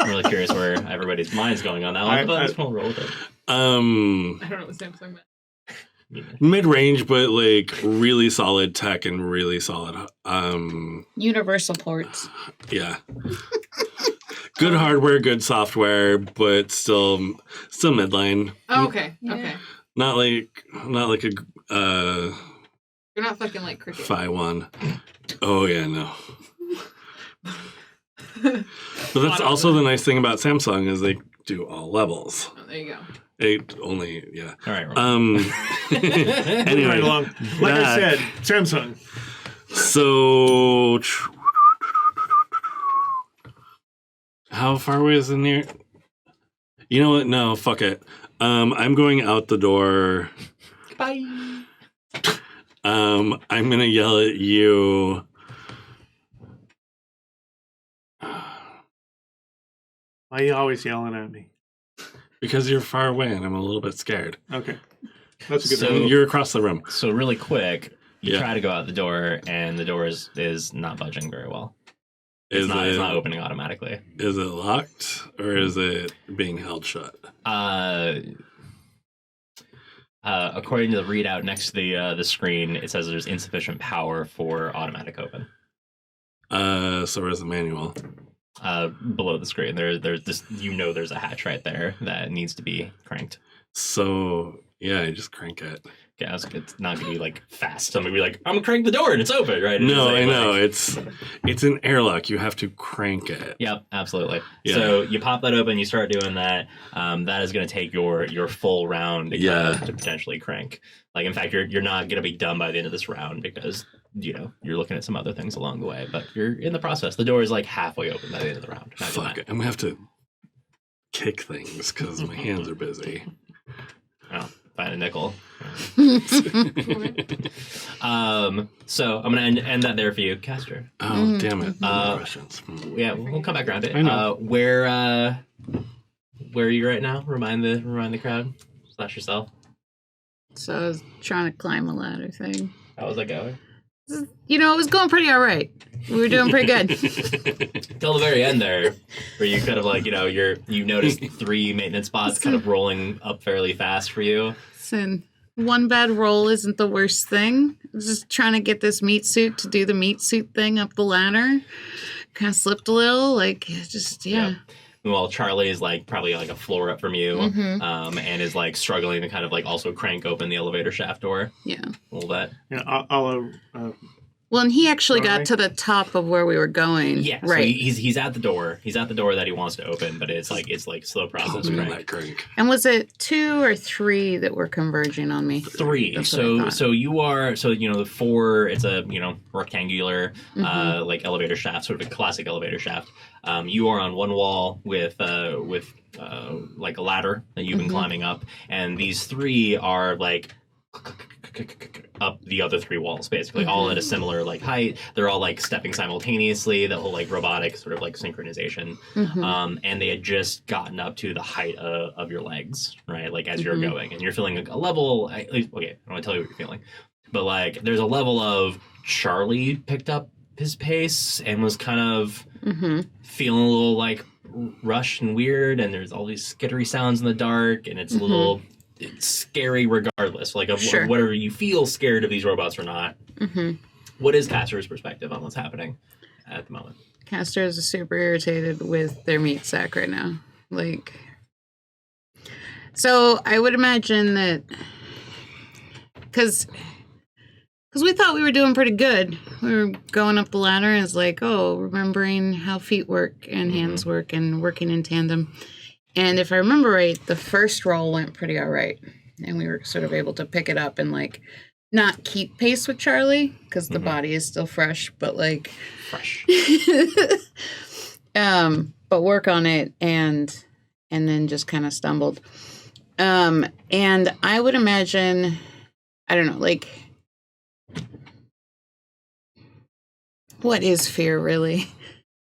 I'm really curious where everybody's mind's going on that one, but let's roll with it. I don't know what Samsung meant. Mid-range, but like really solid tech and really solid universal ports. Yeah. Good hardware, good software, but still midline. Oh, okay. Yeah. Okay. Not like a you're not fucking like Cricket. Phi 1. Oh yeah, no. But that's also the nice thing about Samsung is they do all levels. Oh, there you go. Yeah. All right. Anyway, right along. Like I said, Samsung. So, how far away is the near? You know what? No, fuck it. I'm going out the door. Bye. I'm gonna yell at you. Why are you always yelling at me? Because you're far away and I'm a little bit scared. Okay. That's a good So- one. You're across the room. So really quick, you Yeah. try to go out the door, and the door is not budging very well. It's Is not it opening automatically. is it locked or is it being held shut? According to the readout next to the screen, it says there's insufficient power for automatic open. So where's the manual? Below the screen, there's this. There's a hatch right there that needs to be cranked. So yeah, I just crank it. It's not gonna be like fast. Somebody be like, I'm gonna crank the door and it's open, right? No, I know. It's an airlock. You have to crank it. Yep, absolutely. Yeah. So you pop that open, you start doing that. That is gonna take your full round to potentially crank. Like, in fact, you're not gonna be done by the end of this round because you're looking at some other things along the way. But you're in the process. The door is like halfway open by the end of the round. Fuck, I'm gonna have to kick things because my hands are busy. Oh. Find a nickel. So I'm gonna end that there for you, Kastor. Oh damn it! No questions. Yeah, we'll come back around to it. I know. Where are you right now? Remind the crowd / yourself. So I was trying to climb a ladder thing. How was that going? It was going pretty all right. We were doing pretty good. Till the very end there, where you kind of like, you noticed 3 maintenance spots kind of rolling up fairly fast for you. Listen, one bad roll isn't the worst thing. I was just trying to get this meat suit to do the meat suit thing up the ladder. Kind of slipped a little, yeah. Well, Charlie is like probably like a floor up from you, and is like struggling to kind of like also crank open the elevator shaft door. Yeah. A little bit. Yeah, Well, and he actually got to the top of where we were going. Yeah, right. So he's at the door. He's at the door that he wants to open, but it's like slow process. Crank. And was it 2 or 3 that were converging on me? 3. That's what I thought. So you are the 4. It's a rectangular like elevator shaft, sort of a classic elevator shaft. You are on one wall with like a ladder that you've been climbing up, and these 3 are like up the other 3 walls, basically, all at a similar like height. They're all like stepping simultaneously, the whole like robotic sort of like synchronization. And they had just gotten up to the height of your legs, right? Like as you're going, and you're feeling like a level. At least, okay, I don't want to tell you what you're feeling, but like there's a level of Charlie picked up his pace and was kind of feeling a little like rushed and weird, and there's all these skittery sounds in the dark, and it's a little. It's scary regardless, like of whether you feel scared of these robots or not. What is Kastor's perspective on what's happening at the moment? Kastor is super irritated with their meat sack right now. So I would imagine that because we thought we were doing pretty good. We were going up the ladder and it's like, remembering how feet work and hands work and working in tandem. And if I remember right, the first roll went pretty all right. And we were sort of able to pick it up and, not keep pace with Charlie, because the body is still fresh, but, Fresh. but work on it and then just kind of stumbled. And I would imagine, I don't know, what is fear, really?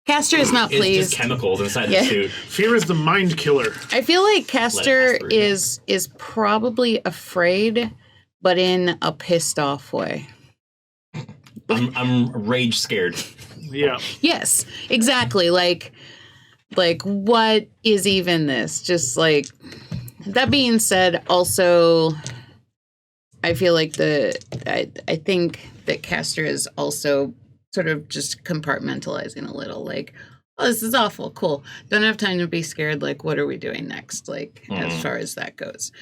Kastor is not pleased. It's just chemicals inside the suit. Fear is the mind killer. I feel like Kastor is probably afraid, but in a pissed off way. I'm rage scared. Yeah. Yes, exactly. Like what is even this? Just that being said, also I feel like I think that Kastor is also sort of just compartmentalizing a little, this is awful, cool. Don't have time to be scared, what are we doing next, as far as that goes.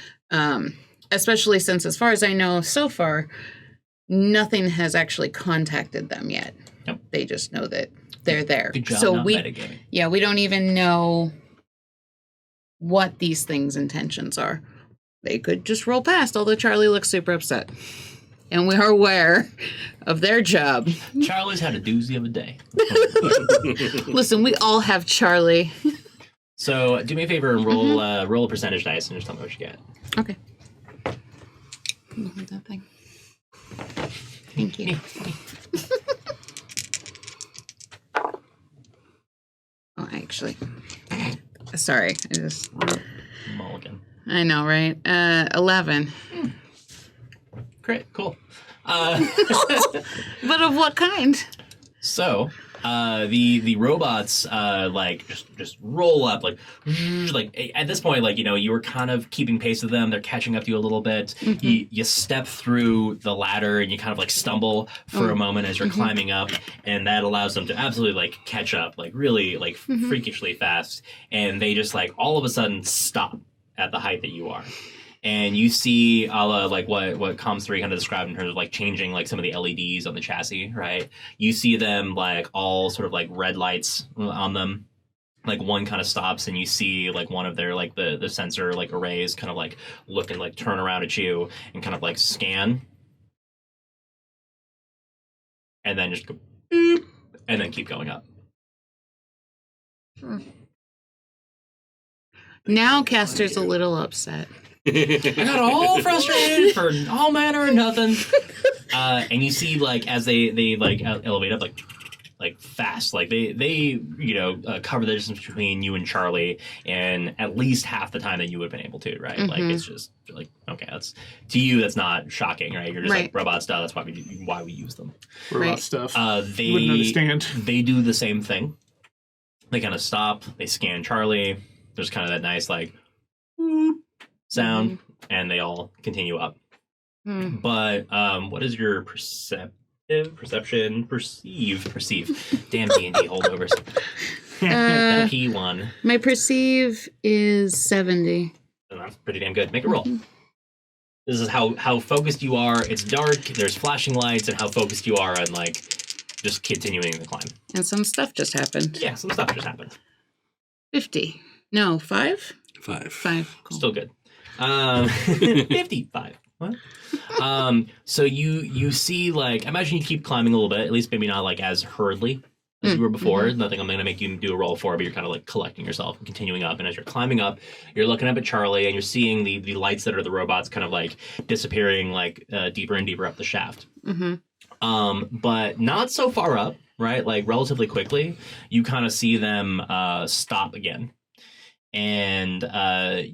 Especially since, as far as I know so far, nothing has actually contacted them yet. Yep. They just know that they're there. Good job, so not we don't even know what these things' intentions are. They could just roll past, although Charlie looks super upset. And we are aware of their job. Charlie's had a doozy of a day. Listen, we all have Charlie. So do me a favor and roll a percentage dice and just tell me what you get. Okay. Hold that thing. Thank you. Oh, actually. Sorry. I just... Mulligan. I know, right? 11. Great, cool. But of what kind? So, the robots just roll up at this point, you were kind of keeping pace with them. They're catching up to you a little bit. You step through the ladder and you kind of stumble for a moment as you're climbing up, and that allows them to absolutely catch up really freakishly fast, and they just all of a sudden stop at the height that you are. and you see like what Comms 3 kind of described in terms of like changing like some of the LEDs on the chassis, right? You see them like all sort of like red lights on them. Like one kind of stops and you see like one of their like the sensor like arrays kind of like look and like turn around at you and kind of like scan. And then just go boop, and then keep going up. Now Kastor's a little upset. I got all frustrated for all manner of nothing. And you see like as they like elevate up like fast, like they cover the distance between you and Charlie in at least half the time that you would have been able to, right? Like it's just like, okay, that's to you that's not shocking, right? You're just like robot style. That's why we use them. Robot stuff. They wouldn't understand. They do the same thing. They kind of stop. They scan Charlie. There's kind of that nice like sound, and they all continue up. But what is your perception? Perceive. Damn D&D holdovers. P1. My perceive is 70. And that's pretty damn good. Make a roll. This is how focused you are. It's dark. There's flashing lights, and how focused you are on like just continuing the climb. And some stuff just happened. Yeah, some stuff just happened. 50. No, 5? 5. Cool. Still good. 55. What? So you see, like, imagine you keep climbing a little bit, at least maybe not like as hurriedly as you were before. Nothing I'm going to make you do a roll for, but you're kind of like collecting yourself and continuing up. And as you're climbing up, you're looking up at Charlie and you're seeing the lights that are the robots kind of like disappearing like deeper and deeper up the shaft. But not so far up, right? Like relatively quickly, you kind of see them stop again. And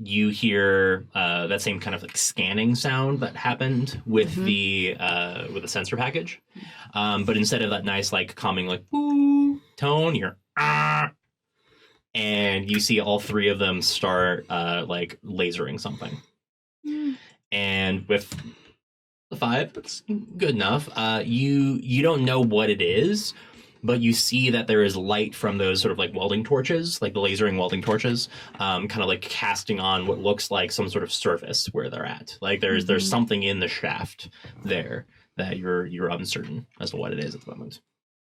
you hear that same kind of like scanning sound that happened with the sensor package, but instead of that nice like calming like "boo" tone, you're and you see all three of them start like lasering something, and with the 5, that's good enough. You don't know what it is. But you see that there is light from those sort of like welding torches, like the lasering welding torches, kind of like casting on what looks like some sort of surface where they're at. Like there's something in the shaft there that you're uncertain as to what it is at the moment.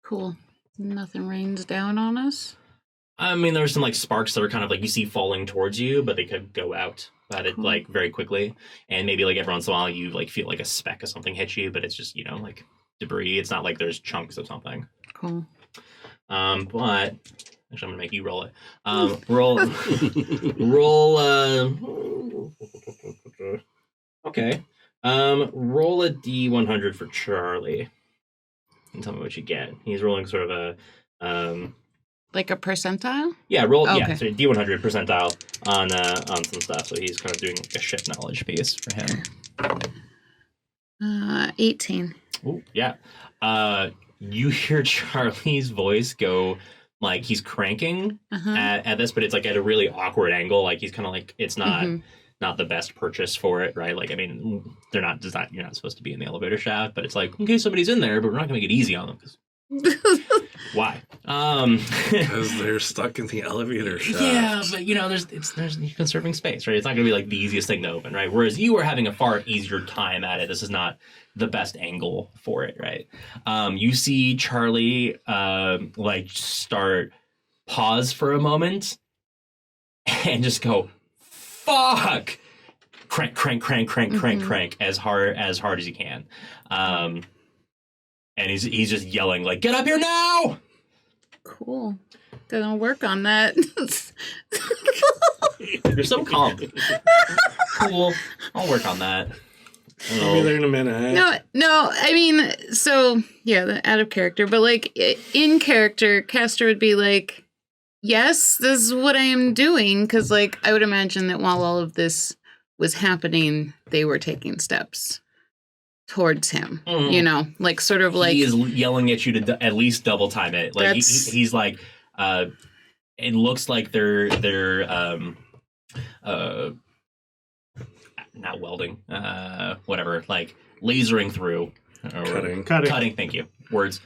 Cool. Nothing rains down on us? I mean, there's some like sparks that are kind of like you see falling towards you, but they could go out at it like very quickly. And maybe like every once in a while you like feel like a speck of something hit you, but it's just, like debris. It's not like there's chunks of something. Cool. But actually, I'm gonna make you roll it. Roll. Okay. Roll a D100 for Charlie, and tell me what you get. He's rolling sort of a like a percentile. Yeah, roll. Okay. Yeah, so D100 percentile on some stuff. So he's kind of doing like a shit knowledge piece for him. 18. Oh yeah. You hear Charlie's voice go like he's cranking at this, but it's like at a really awkward angle. Like he's kind of like it's not the best purchase for it, right? Like I mean, they're not designed. You're not supposed to be in the elevator shaft, but it's like in case somebody's in there, but we're not gonna make it easy on them. Why? Because they're stuck in the elevator shaft. Yeah, but there's conserving space, right? It's not gonna be like the easiest thing to open, right? Whereas you are having a far easier time at it. This is not the best angle for it, right? You see Charlie like start pause for a moment and just go fuck, crank as hard as he can, and he's just yelling like get up here now. Cool. Gonna work on that. You're so calm. Cool. I'll work on that. I'll be there in a minute. No. I mean, so yeah, out of character, but like in character, Kastor would be like, "Yes, this is what I am doing," because like I would imagine that while all of this was happening, they were taking steps towards him. Like sort of like he is yelling at you to at least double time it. Like he's like, it looks like they're not welding, whatever, like lasering through, cutting. Thank you. Words.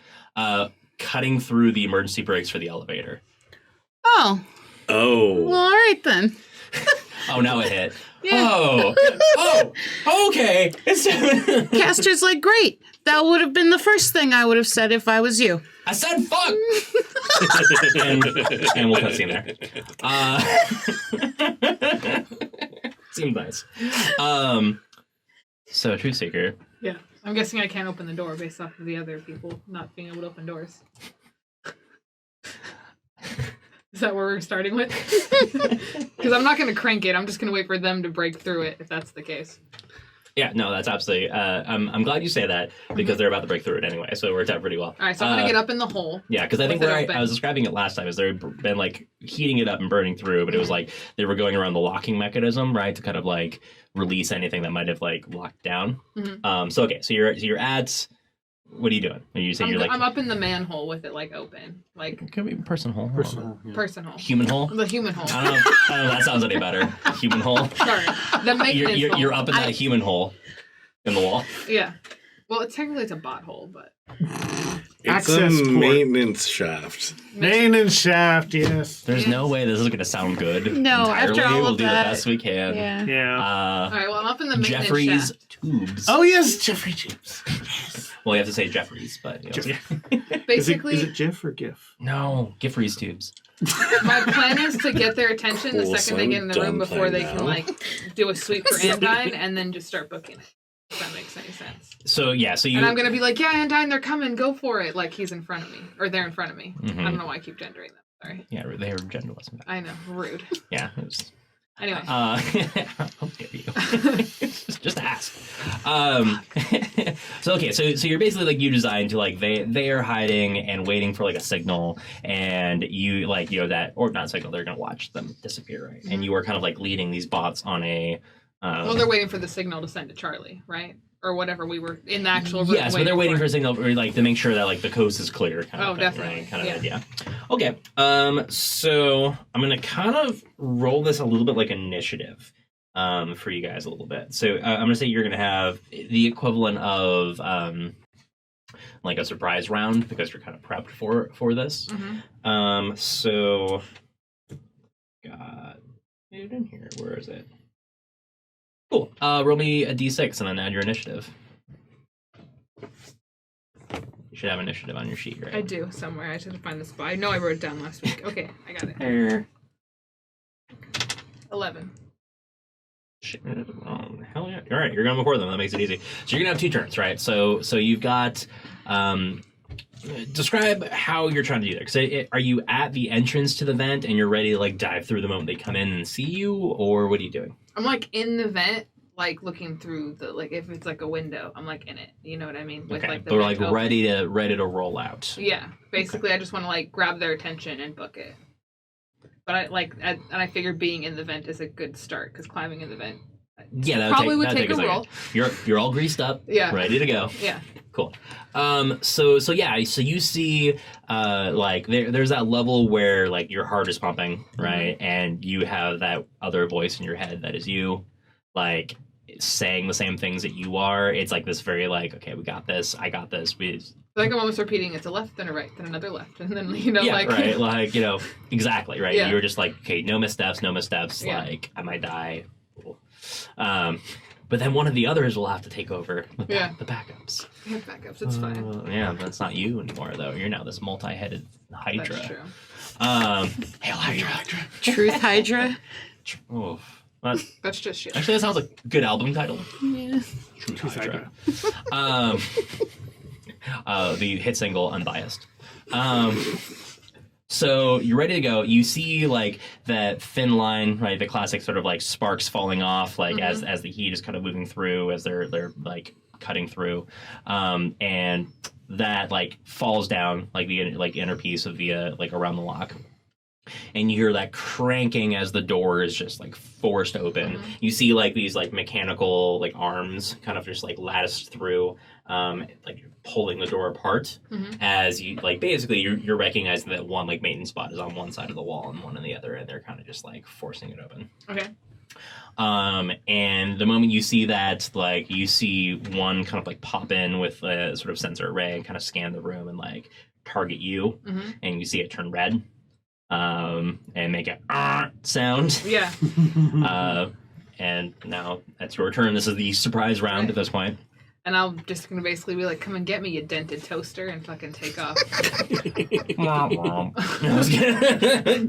Cutting through the emergency brakes for the elevator. Oh. Well, all right then. Oh, now it hit. Yeah. Oh, okay. Kastor's like, great. That would have been the first thing I would have said if I was you. I said fuck! and we'll cut scene there. Seems nice. So, Truthseeker. Yeah. I'm guessing I can't open the door based off of the other people not being able to open doors. Is that where we're starting with? Because I'm not going to crank it. I'm just going to wait for them to break through it, if that's the case. Yeah, no, that's absolutely... I'm glad you say that, because they're about to break through it anyway, so it worked out pretty well. All right, so I'm going to get up in the hole. Yeah, because I think where I was describing it last time is they'd been, like, heating it up and burning through, but it was like they were going around the locking mechanism, right, to kind of, like, release anything that might have, like, locked down. So you're at... What are you doing? Are you saying you're like... I'm up in the manhole with it, like, open. Like... It could be person hole. Person hole. Human hole? The human hole. I don't know if that sounds any better. Human hole? Sorry. The maintenance hole. You're up in that human hole in the wall. Yeah. Well, technically it's a bot hole, but... It's Access a port. Maintenance shaft. Maintenance shaft, yes. There's no way this is going to sound good. No, entirely. after all we'll of do that, the best we can. Yeah. Yeah. All right, well, I'm up in the maintenance Jeffrey's shaft. tubes. Oh, yes, Jeffrey tubes. Well, you have to say Jeffrey's, but... You know. Basically... Is it GIF or GIF? No, Giffrey's tubes. My plan is to get their attention the Cool, second so they I'm get in the room done before they playing can, now. like, do a sweep for Andine and then just start booking it. If that makes any sense. So, yeah, so you... And I'm going to be like, yeah, Andine, they're coming, go for it. Like, he's in front of me. Or they're in front of me. Mhm. I don't know why I keep gendering them. Sorry. Yeah, they were genderless, in fact. I know. Rude. Yeah, it was... Anyway. How dare you? just ask. So okay, so you're basically like you designed to like they are hiding and waiting for like a signal, and you like you know that or not signal they're gonna watch them disappear, right? And you are kind of like leading these bots on a. Well, they're waiting for the signal to send to Charlie, right? Or whatever we were in the actual room. Yes, but they're waiting for a signal, or like to make sure that like the coast is clear. Kind of thing, definitely. Right? Kind of idea. Okay. So I'm gonna kind of roll this a little bit like initiative, for you guys a little bit. So I'm gonna say you're gonna have the equivalent of like a surprise round because you're kind of prepped for this. So got it in here. Where is it? Cool. Roll me a d6 and then add your initiative. You should have initiative on your sheet, right? I do, somewhere. I should find the spot. I know I wrote it down last week. Okay, I got it. There. 11. Shit. Oh, hell yeah. All right, you're going before them. That makes it easy. So you're going to have 2 turns, right? So you've got... describe how you're trying to do that. Because are you at the entrance to the vent and you're ready to like dive through the moment they come in and see you, or what are you doing? I'm like in the vent, like looking through the like if it's like a window, I'm like in it. You know what I mean? With, Okay, like, the but we're vent like open. ready to roll out. Yeah, basically, I just want to like grab their attention and book it. But I figure being in the vent is a good start because climbing in the vent. Yeah, that probably would that'd take a second. roll. You're all greased up. Yeah. Ready to go. Yeah. Cool. So yeah, so you see like there's that level where like your heart is pumping, right? And you have that other voice in your head that is you, like saying the same things that you are. It's like this very like, okay, we got this, I got this. Like I'm almost repeating, it's a left, then a right, then another left, and then yeah, like right, like exactly right. Yeah. You were just like, okay, no missteps. Yeah. Like I might die. Cool. But then one of the others will have to take over the backups. We have backups, it's fine. Yeah, that's not you anymore, though. You're now this multi-headed Hydra. That's true. Hail Hydra. Truth Hydra. Oh, That's just shit. actually, that sounds like a good album title. Yeah. Truth Hydra. The hit single, Unbiased. So you're ready to go. You see like that thin line, right? The classic sort of like sparks falling off, like as the heat is kind of moving through, as they're like cutting through, and that like falls down like the inner piece of the like around the lock. And you hear that cranking as the door is just like forced open. You see like these like mechanical like arms kind of just like latticed through, like pulling the door apart as you like basically you're recognizing that one like maintenance spot is on one side of the wall and one on the other, and they're kind of just like forcing it open. Okay. And the moment you see that, like you see one kind of like pop in with a sort of sensor array and kind of scan the room and like target you, and you see it turn red. and make a sound. Yeah. And now that's your turn. This is the surprise round at this point. And I'm just gonna basically be like, "Come and get me, you dented toaster," and fucking take off.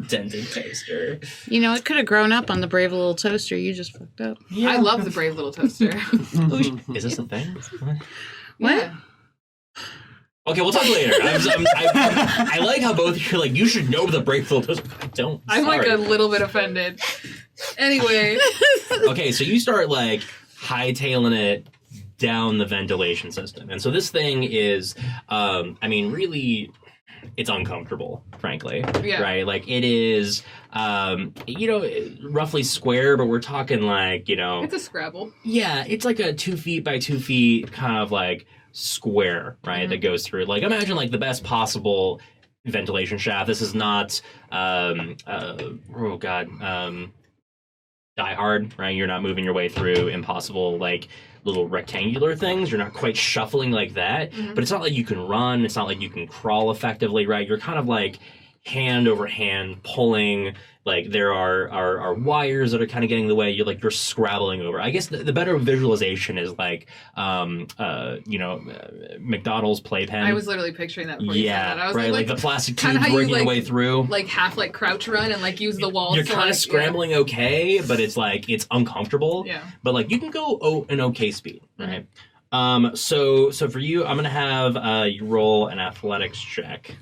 Dented toaster. You know, it could have grown up on the brave little toaster. You just fucked up. Yeah. I love the brave little toaster. Is this a thing? What? Yeah. Okay, we'll talk later. I like how both you're like, you should know the brave little toaster. I don't. I'm sorry. like a little bit offended. Anyway. Okay, so you start like hightailing it down the ventilation system. And so this thing is, really, it's uncomfortable, frankly. Yeah. Right? Like, it is, roughly square, but we're talking like, It's a Scrabble. Yeah, it's like a 2 feet by 2 feet kind of like square, right, that goes through. Like, imagine like the best possible ventilation shaft. This is not, Die Hard, right? You're not moving your way through impossible, like, little rectangular things. You're not quite shuffling like that, but it's not like you can run. It's not like you can crawl effectively, right? You're kind of like hand over hand pulling. Like there are wires that are kind of getting in the way. You're scrabbling over. I guess the better visualization is like, McDonald's playpen. I was literally picturing that. Before Yeah, you said that. I was right. Like the plastic tubes working your way through. Like half like crouch run and like use the walls. You're kind of scrambling okay, but it's like it's uncomfortable. Yeah. But like you can go an okay speed, right? So for you, I'm gonna have you roll an athletics check.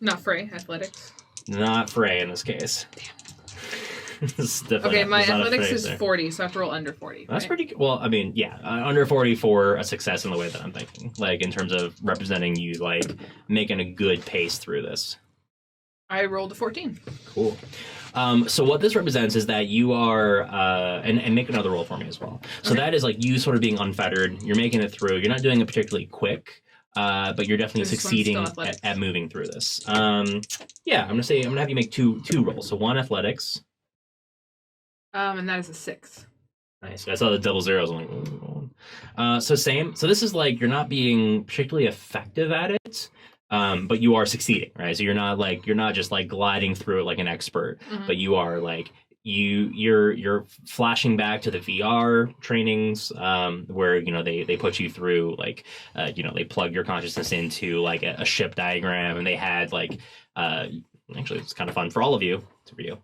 Not Frey athletics. Not Frey in this case. Okay, my athletics is 40, so I have to roll under 40. That's right? pretty good. Well, under 40 for a success in the way that I'm thinking. Like, in terms of representing you, like, making a good pace through this. I rolled a 14. Cool. So what this represents is that you are, and make another roll for me as well. So that is, like, you sort of being unfettered. You're making it through. You're not doing it particularly quick. But you're definitely succeeding at moving through this. I'm gonna have you make two rolls. So one athletics. And that is a 6. Nice. I saw the double zeros. I'm like, so same. So this is like you're not being particularly effective at it, but you are succeeding, right? So you're not just like gliding through it like an expert, but you are like you're flashing back to the VR trainings where they put you through like they plug your consciousness into like a ship diagram, and they had like actually it's kind of fun for all of you for you.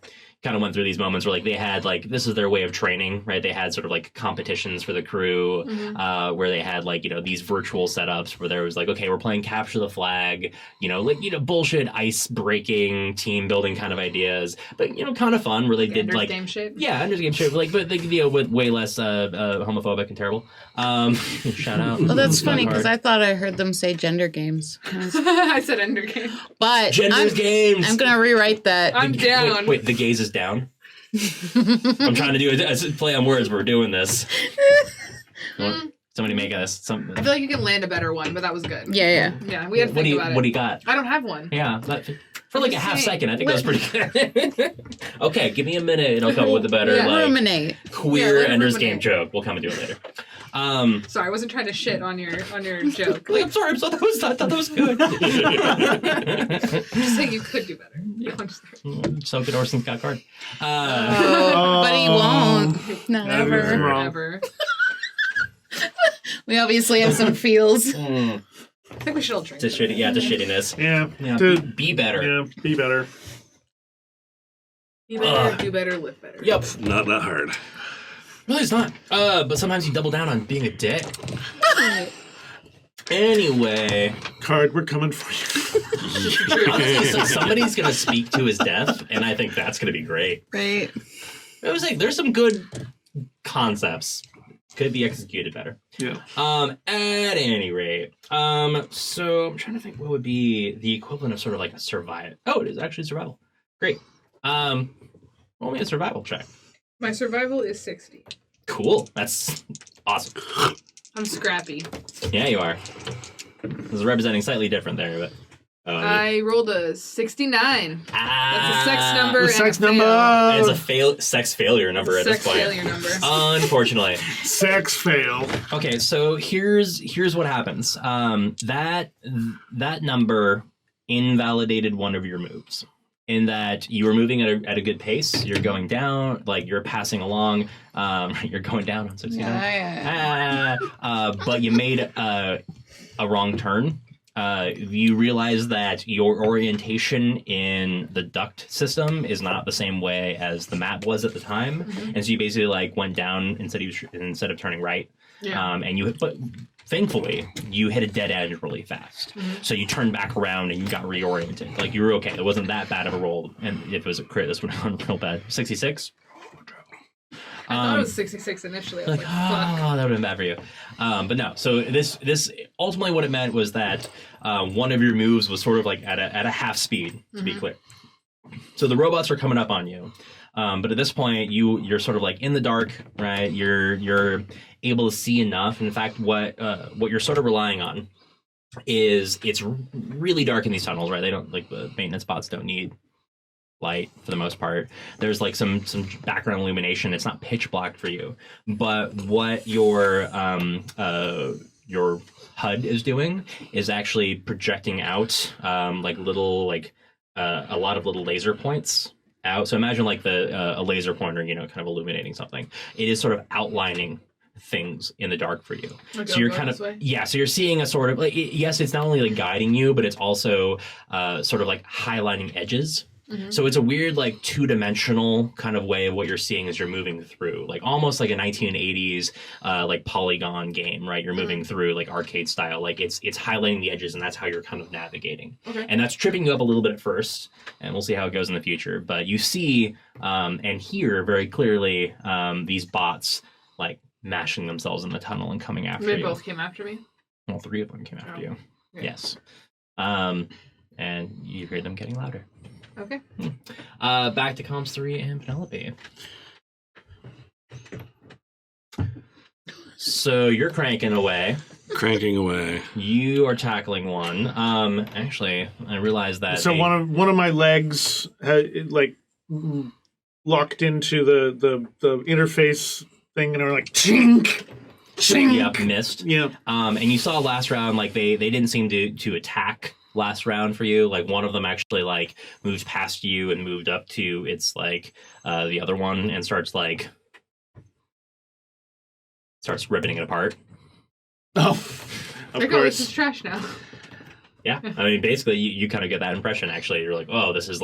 Kind of went through these moments where like they had like this is their way of training, right? They had sort of like competitions for the crew where they had like these virtual setups where there was like, okay, we're playing capture the flag, bullshit ice breaking team building kind of ideas, but kind of fun where they did like game shape. Yeah, Ender's Game shape, like but with way less homophobic and terrible. Shout out. Well, that's funny because I thought I heard them say gender games. I said Ender Game. But Gender's games. I'm gonna rewrite that. I'm down. Wait, the gaze is down. I'm trying to do a play on words. We're doing this. Somebody make us. I feel like you can land a better one, but that was good. Yeah. We had to think about it. What do you got? I don't have one. Yeah, for like a half second, I think that was pretty good. Okay, give me a minute, and I'll come up with a better ruminate. Queer Ender's Game joke. We'll come and do it later. Sorry, I wasn't trying to shit on your joke. Like, I'm sorry, I thought that was good. I'm just saying you could do better. So good, Orson Scott Card. But he won't. Not ever. We obviously have some feels. I think we should all drink. It's shittiness. Yeah. Be better. Yeah, be better. Be better, do better, live better. Yep. Not that hard. No, it's not. But sometimes you double down on being a dick. Anyway. Card, we're coming for you. Honestly, so somebody's going to speak to his death, and I think that's going to be great. Right. I was like, there's some good concepts. Could be executed better. Yeah. At any rate. So I'm trying to think what would be the equivalent of sort of like a survival. Oh, it is actually survival. Great. Roll me a survival check. My survival is 60. Cool. That's awesome. I'm scrappy. Yeah, you are. This is representing slightly different there, but I rolled a 69. That's a sex number. The sex number. It's a sex failure number at this point. Sex failure number. Unfortunately. Sex fail. Okay, so here's what happens. That number invalidated one of your moves. in that you were moving at a good pace. You're going down, like you're passing along. You're going down on 69. But you made a wrong turn. You realize that your orientation in the duct system is not the same way as the map was at the time, and so you basically like went down instead of turning right. Yeah. But thankfully you hit a dead end really fast, so you turned back around and you got reoriented. Like you were okay. It wasn't that bad of a roll, and if it was a crit, this would have been real bad. 66. I thought it was 66 initially. I was like, fuck. That would have been bad for you. But no, so this ultimately what it meant was that one of your moves was sort of like at a half speed, to be clear. So the robots are coming up on you. But at this point, you're sort of like in the dark, right? You're able to see enough. In fact, what you're sort of relying on is it's really dark in these tunnels, right? They don't like the maintenance bots don't need light for the most part. There's like some background illumination. It's not pitch black for you, but what your HUD is doing is actually projecting out like little a lot of little laser points out. So imagine like a laser pointer, kind of illuminating something. It is sort of outlining things in the dark for you. Like so you're kind of so you're seeing a sort of like yes, it's not only like guiding you, but it's also sort of like highlighting edges. So it's a weird like two-dimensional kind of way of what you're seeing as you're moving through, like almost like a 1980s like polygon game, right? You're moving through like arcade style, like it's highlighting the edges, and that's how you're kind of navigating. And that's tripping you up a little bit at first, and we'll see how it goes in the future. But you see and hear very clearly these bots like mashing themselves in the tunnel and coming after you. They both came after me? All three of them came after you. Yeah. Yes. And you hear them getting louder. Okay. Back to Comms 3 and Penelope. So you're cranking away. You are tackling one. Actually, I realized that. So one of my legs like locked into the interface thing, and are like chink. Yep, missed. Yeah. And you saw last round, like they didn't seem to attack last round for you. Like one of them actually like moved past you and moved up to its like the other one and starts ripping it apart. Oh, of course. This is trash now. Yeah, I mean, basically, you kind of get that impression. Actually, you're like, oh, this is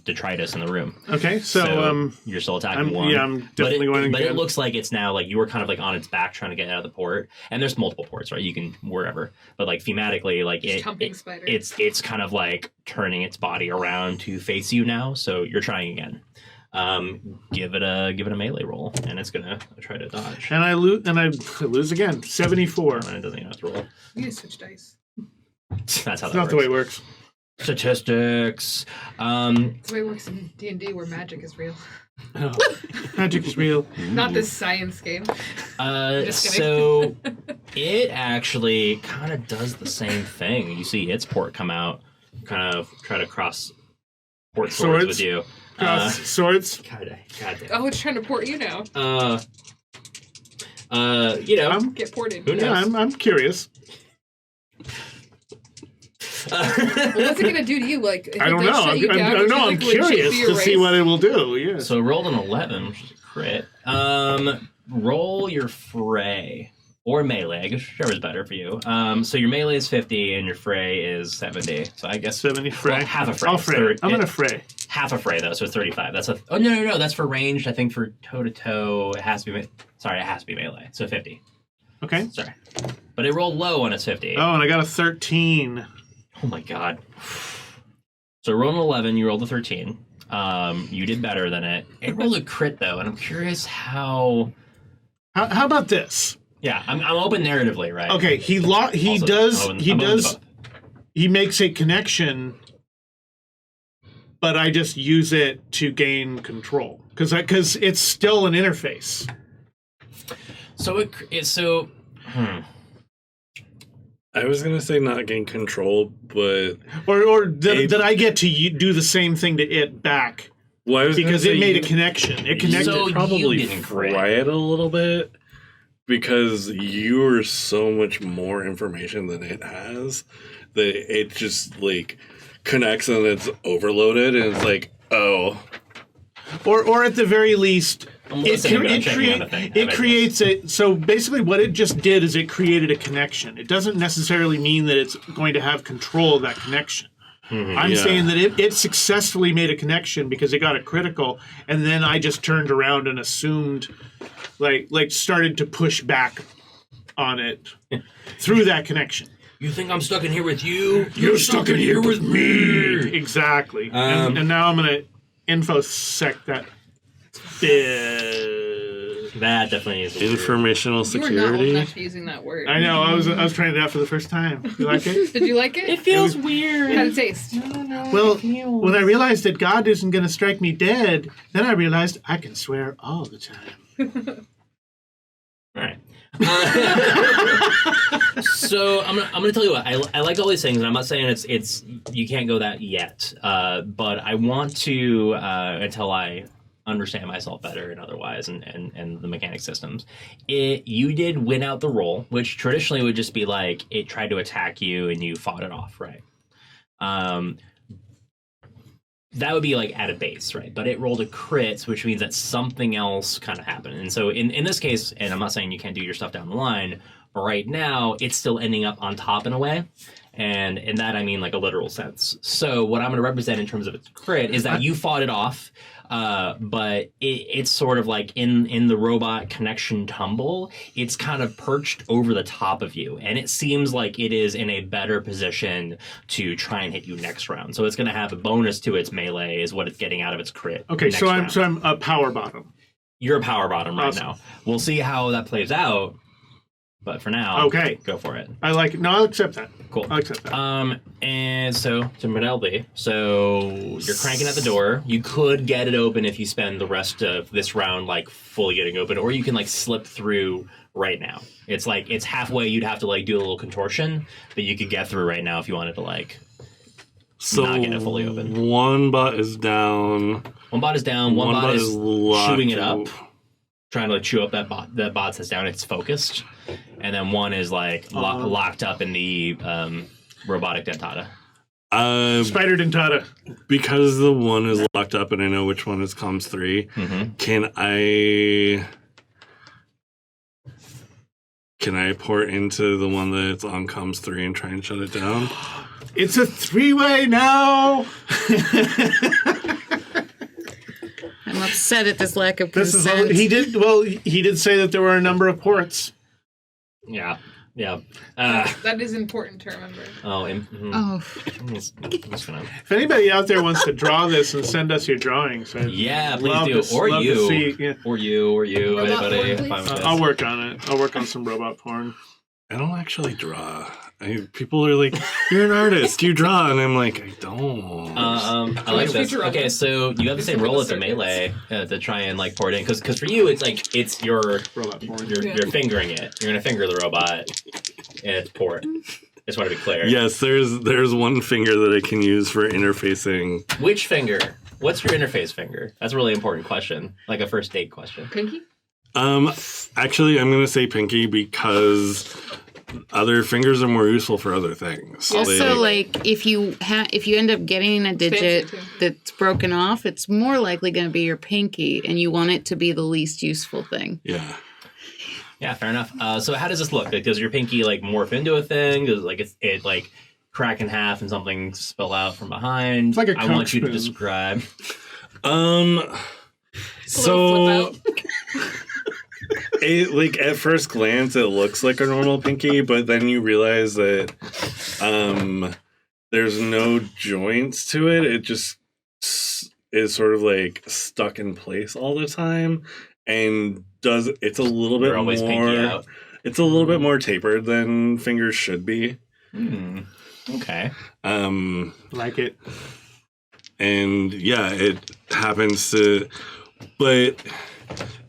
detritus in the room. Okay, so you're still attacking one. Yeah, I'm definitely going to. But it looks like it's now like you were kind of like on its back trying to get out of the port, and there's multiple ports, right? You can wherever, but like thematically, like it's kind of like turning its body around to face you now. So you're trying again. Give it a melee roll, and it's gonna try to dodge. And I lose again. 74. And it doesn't even have to roll. You need to switch dice. That's how that not works. the way it works. Statistics. It's the way it works in D&D where magic is real. Oh, magic is real. Not this science game. So it actually kind of does the same thing. You see its port come out, kind of try to cross port swords with you. Swords. God damn. Oh, it's trying to port you now. Get ported. Who knows? Yeah, I'm curious. What's it gonna do to you? Like, if I don't they know. shut you down, would you, I'm like, legit curious be to see erased? what it will do. Yeah. So rolled an 11, which is a crit. Roll your fray or melee, I guess whichever's better for you. So your melee is 50 and your fray is 70. So I guess 70 fray. Well, half a fray. I'll fray. I'm gonna fray. Half a fray though, so it's 35. That's no. That's for ranged. I think for toe to toe, it has to be. Sorry, it has to be melee. So 50. Okay. Sorry, but it rolled low on its 50. Oh, and I got a 13. Oh my god. So roll an 11, you rolled a 13. You did better than it. It rolled a crit though, and I'm curious how. How about this? Yeah, I'm open narratively, right? Okay, he makes a connection, but I just use it to gain control because it's still an interface. So I was gonna say not gain control, but that I get to do the same thing to it back. Well, because it made a connection. It connected. So probably fry it a little bit because you're so much more information than it has that it just like connects and it's overloaded, and it's like, oh. Or at the very least, it creates a. So basically, what it just did is it created a connection. It doesn't necessarily mean that it's going to have control of that connection. I'm saying that it successfully made a connection because it got a critical, and then I just turned around and assumed, like started to push back on it through that connection. You think I'm stuck in here with you? You're stuck in here with me. Exactly. And now I'm going to infosec that. That definitely is informational security. You were not old enough to using that word. I know. I was trying it out for the first time. You like it? Did you like it? It feels weird. How did it taste? Well, when I realized that God isn't going to strike me dead, then I realized I can swear all the time. All right. So I'm gonna tell you what I like all these things, and I'm not saying it's you can't go that yet, but I want to until I understand myself better and otherwise and the mechanic systems. You did win out the roll, which traditionally would just be like it tried to attack you and you fought it off, right? That would be like at a base, right? But it rolled a crit, which means that something else kind of happened. And so in this case, and I'm not saying you can't do your stuff down the line, but right now it's still ending up on top in a way. And in that, I mean like a literal sense. So what I'm going to represent in terms of its crit is that you fought it off, but it's sort of like in the robot connection tumble, it's kind of perched over the top of you. And it seems like it is in a better position to try and hit you next round. So it's going to have a bonus to its melee is what it's getting out of its crit. Okay, so I'm a power bottom. You're a power bottom right now. We'll see how that plays out. But for now, okay, go for it. I like it. No, I'll accept that. Cool. I'll accept that. And so to Penelope, so you're cranking at the door. You could get it open if you spend the rest of this round like fully getting open, or you can like slip through right now. It's like it's halfway. You'd have to like do a little contortion, but you could get through right now if you wanted to like not get it fully open. One bot is down. One bot is down. One bot is chewing it up. Trying to like chew up that bot that's down. It's focused, and then one is like locked up in the robotic dentata. Spider dentata. Because the one is locked up, and I know which one is comms 3. Can I port into the one that's on comms 3 and try and shut it down? It's a 3-way now. I'm upset at this lack of consent. He did say that there were a number of ports. Yeah. That is important to remember. I'm just gonna... If anybody out there wants to draw this and send us your drawings, please do. Or you, anybody. I'll work on it. I'll work on some robot porn. I don't actually draw. People are like, "You're an artist. You draw," and I'm like, "I don't." I like this. Okay, so you have the same roll as the melee to try and like pour it in, because for you it's like it's your robot porn. You're fingering it. You're gonna finger the robot, and it's pour it. Just want to be clear. Yes, there's one finger that I can use for interfacing. Which finger? What's your interface finger? That's a really important question, like a first date question. Pinky? Actually, I'm gonna say pinky because other fingers are more useful for other things. Also, like if you end up getting a digit that's broken off, it's more likely going to be your pinky, and you want it to be the least useful thing. Yeah, fair enough. So how does this look? Does your pinky like morph into a thing? Does it like crack in half and something spill out from behind? It's like a I want you to describe. So it at first glance it looks like a normal pinky, but then you realize that there's no joints to it. It just is sort of like stuck in place all the time, and it's a little bit more. It's a little bit more tapered than fingers should be. Okay. Like it. And yeah, it happens to, but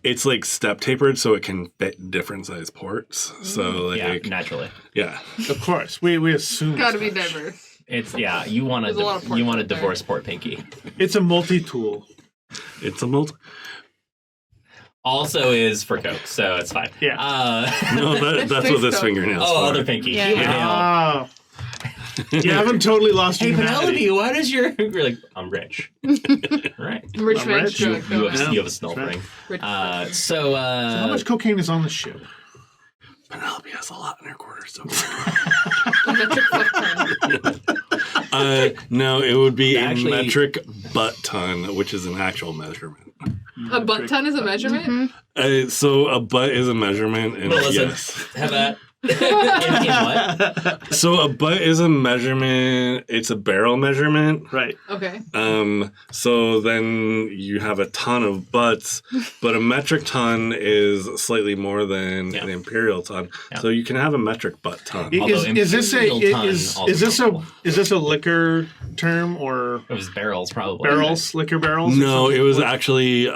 it's like step tapered, so it can fit different size ports. So like naturally. Yeah. Of course, we assume. Gotta be diverse. It's you want a divorce port pinky. It's a multi-tool. It's a multi. Also is for Coke, so it's fine. Yeah. No, that's what this fingernail's for. Other pinky. Yeah. You haven't totally lost Hey, humanity. Penelope, why does your... You're like, I'm rich. Right. Rich I'm man rich. stroke. You have, Yeah. you have a snell That's ring. Rich So, How much cocaine is on the ship? Penelope has a lot in her quarters. So. metric foot ton. No, it would be Actually- a metric butt ton, which is an actual measurement. A butt ton is a measurement? So a butt is a measurement, and Well, listen, yes. have that. in what? So a butt is a measurement. It's a barrel measurement. Right. Okay. So then you have a ton of butts, but a metric ton is slightly more than an imperial ton. Yeah. So you can have a metric butt ton. Although Is this imperial ton also is this a liquor term or It was barrels, probably. barrels, liquor barrels? or No, something? it was actually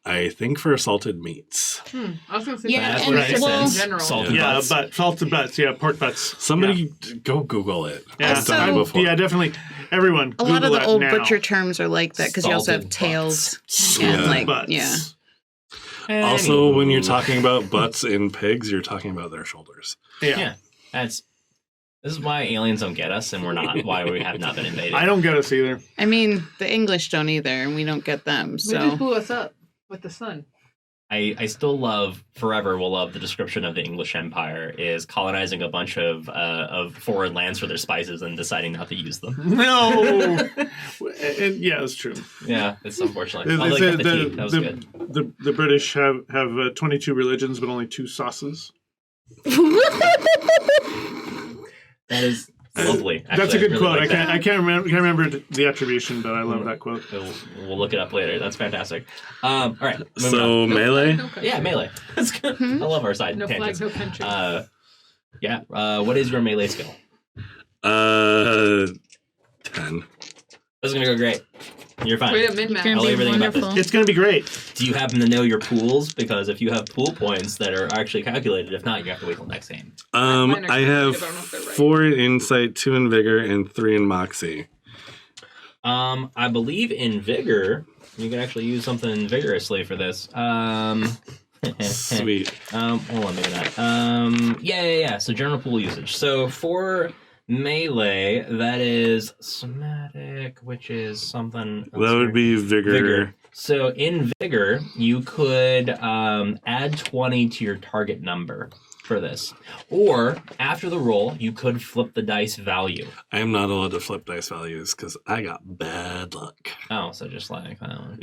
I think for salted meats. I was going to say Yeah, That's and what makes well- sense. in general. Salted Yeah, butts. but salted butts. Yeah, pork butts. Somebody go Google it. Yeah, I've done it Also- before. yeah, definitely. Everyone, A lot of Google the that old now. butcher terms are like that because you also have Salted tails. Yeah. And like, Butts. yeah. Also, when you're Anywho. talking about butts in pigs, you're talking about their shoulders. Yeah, this is why aliens don't get us, and we're not. Why we have not been invaded. I don't get us either. I mean, the English don't either, and we don't get them. They just So blew us up with the sun. I still forever will love the description of the English Empire is colonizing a bunch of foreign lands for their spices and deciding not to use them. No. Yeah, it's true. Yeah, it's unfortunate. They Although said the tea, that was good. the British have 22 religions, but only 2 sauces. That is lovely. That's a Actually, good really quote. like I can't remember the attribution, but I love that quote. We'll look it up later. That's fantastic. All right. moving So on. melee. No country. Yeah, melee. That's good. I love our side No flag, tangents. no country. Yeah. What is your melee skill? 10. This is gonna go great. You're fine. Wait a min-max. I'll leave everything about this. wonderful. It's going to be great. Do you happen to know your pools? Because if you have pool points that are actually calculated, if not, you have to wait till next game. Mine are I have calculated, but I don't know if they're right. 4 in insight, 2 in vigor, and 3 in moxie. I believe in vigor, you can actually use something vigorously for this. Sweet. Hold on, maybe not. Yeah. So general pool usage. So for melee, that is somatic, which is something. else That would here. be vigor. So in vigor, you could add 20 to your target number for this, or after the roll, you could flip the dice value. I am not allowed to flip dice values because I got bad luck. Oh, so just like that one.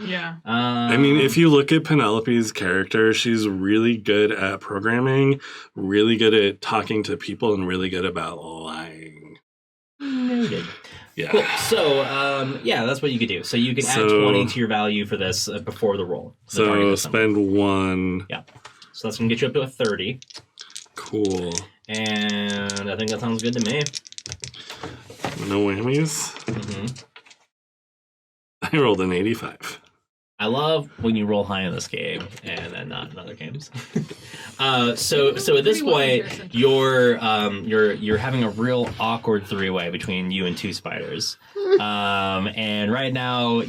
Yeah. I mean, if you look at Penelope's character, she's really good at programming, really good at talking to people, and really good about lying. Noted. Yeah. Cool. So, that's what you could do. So you can add So- 20 to your value for this before the roll. The So target is number. spend 1. Yeah. So that's going to get you up to a 30. Cool. And I think that sounds good to me. No whammies. hmm I rolled an 85. I love when you roll high in this game and then not in other games. So at this Pretty well point, here, you're having a real awkward 3-way between you and 2 spiders. And right now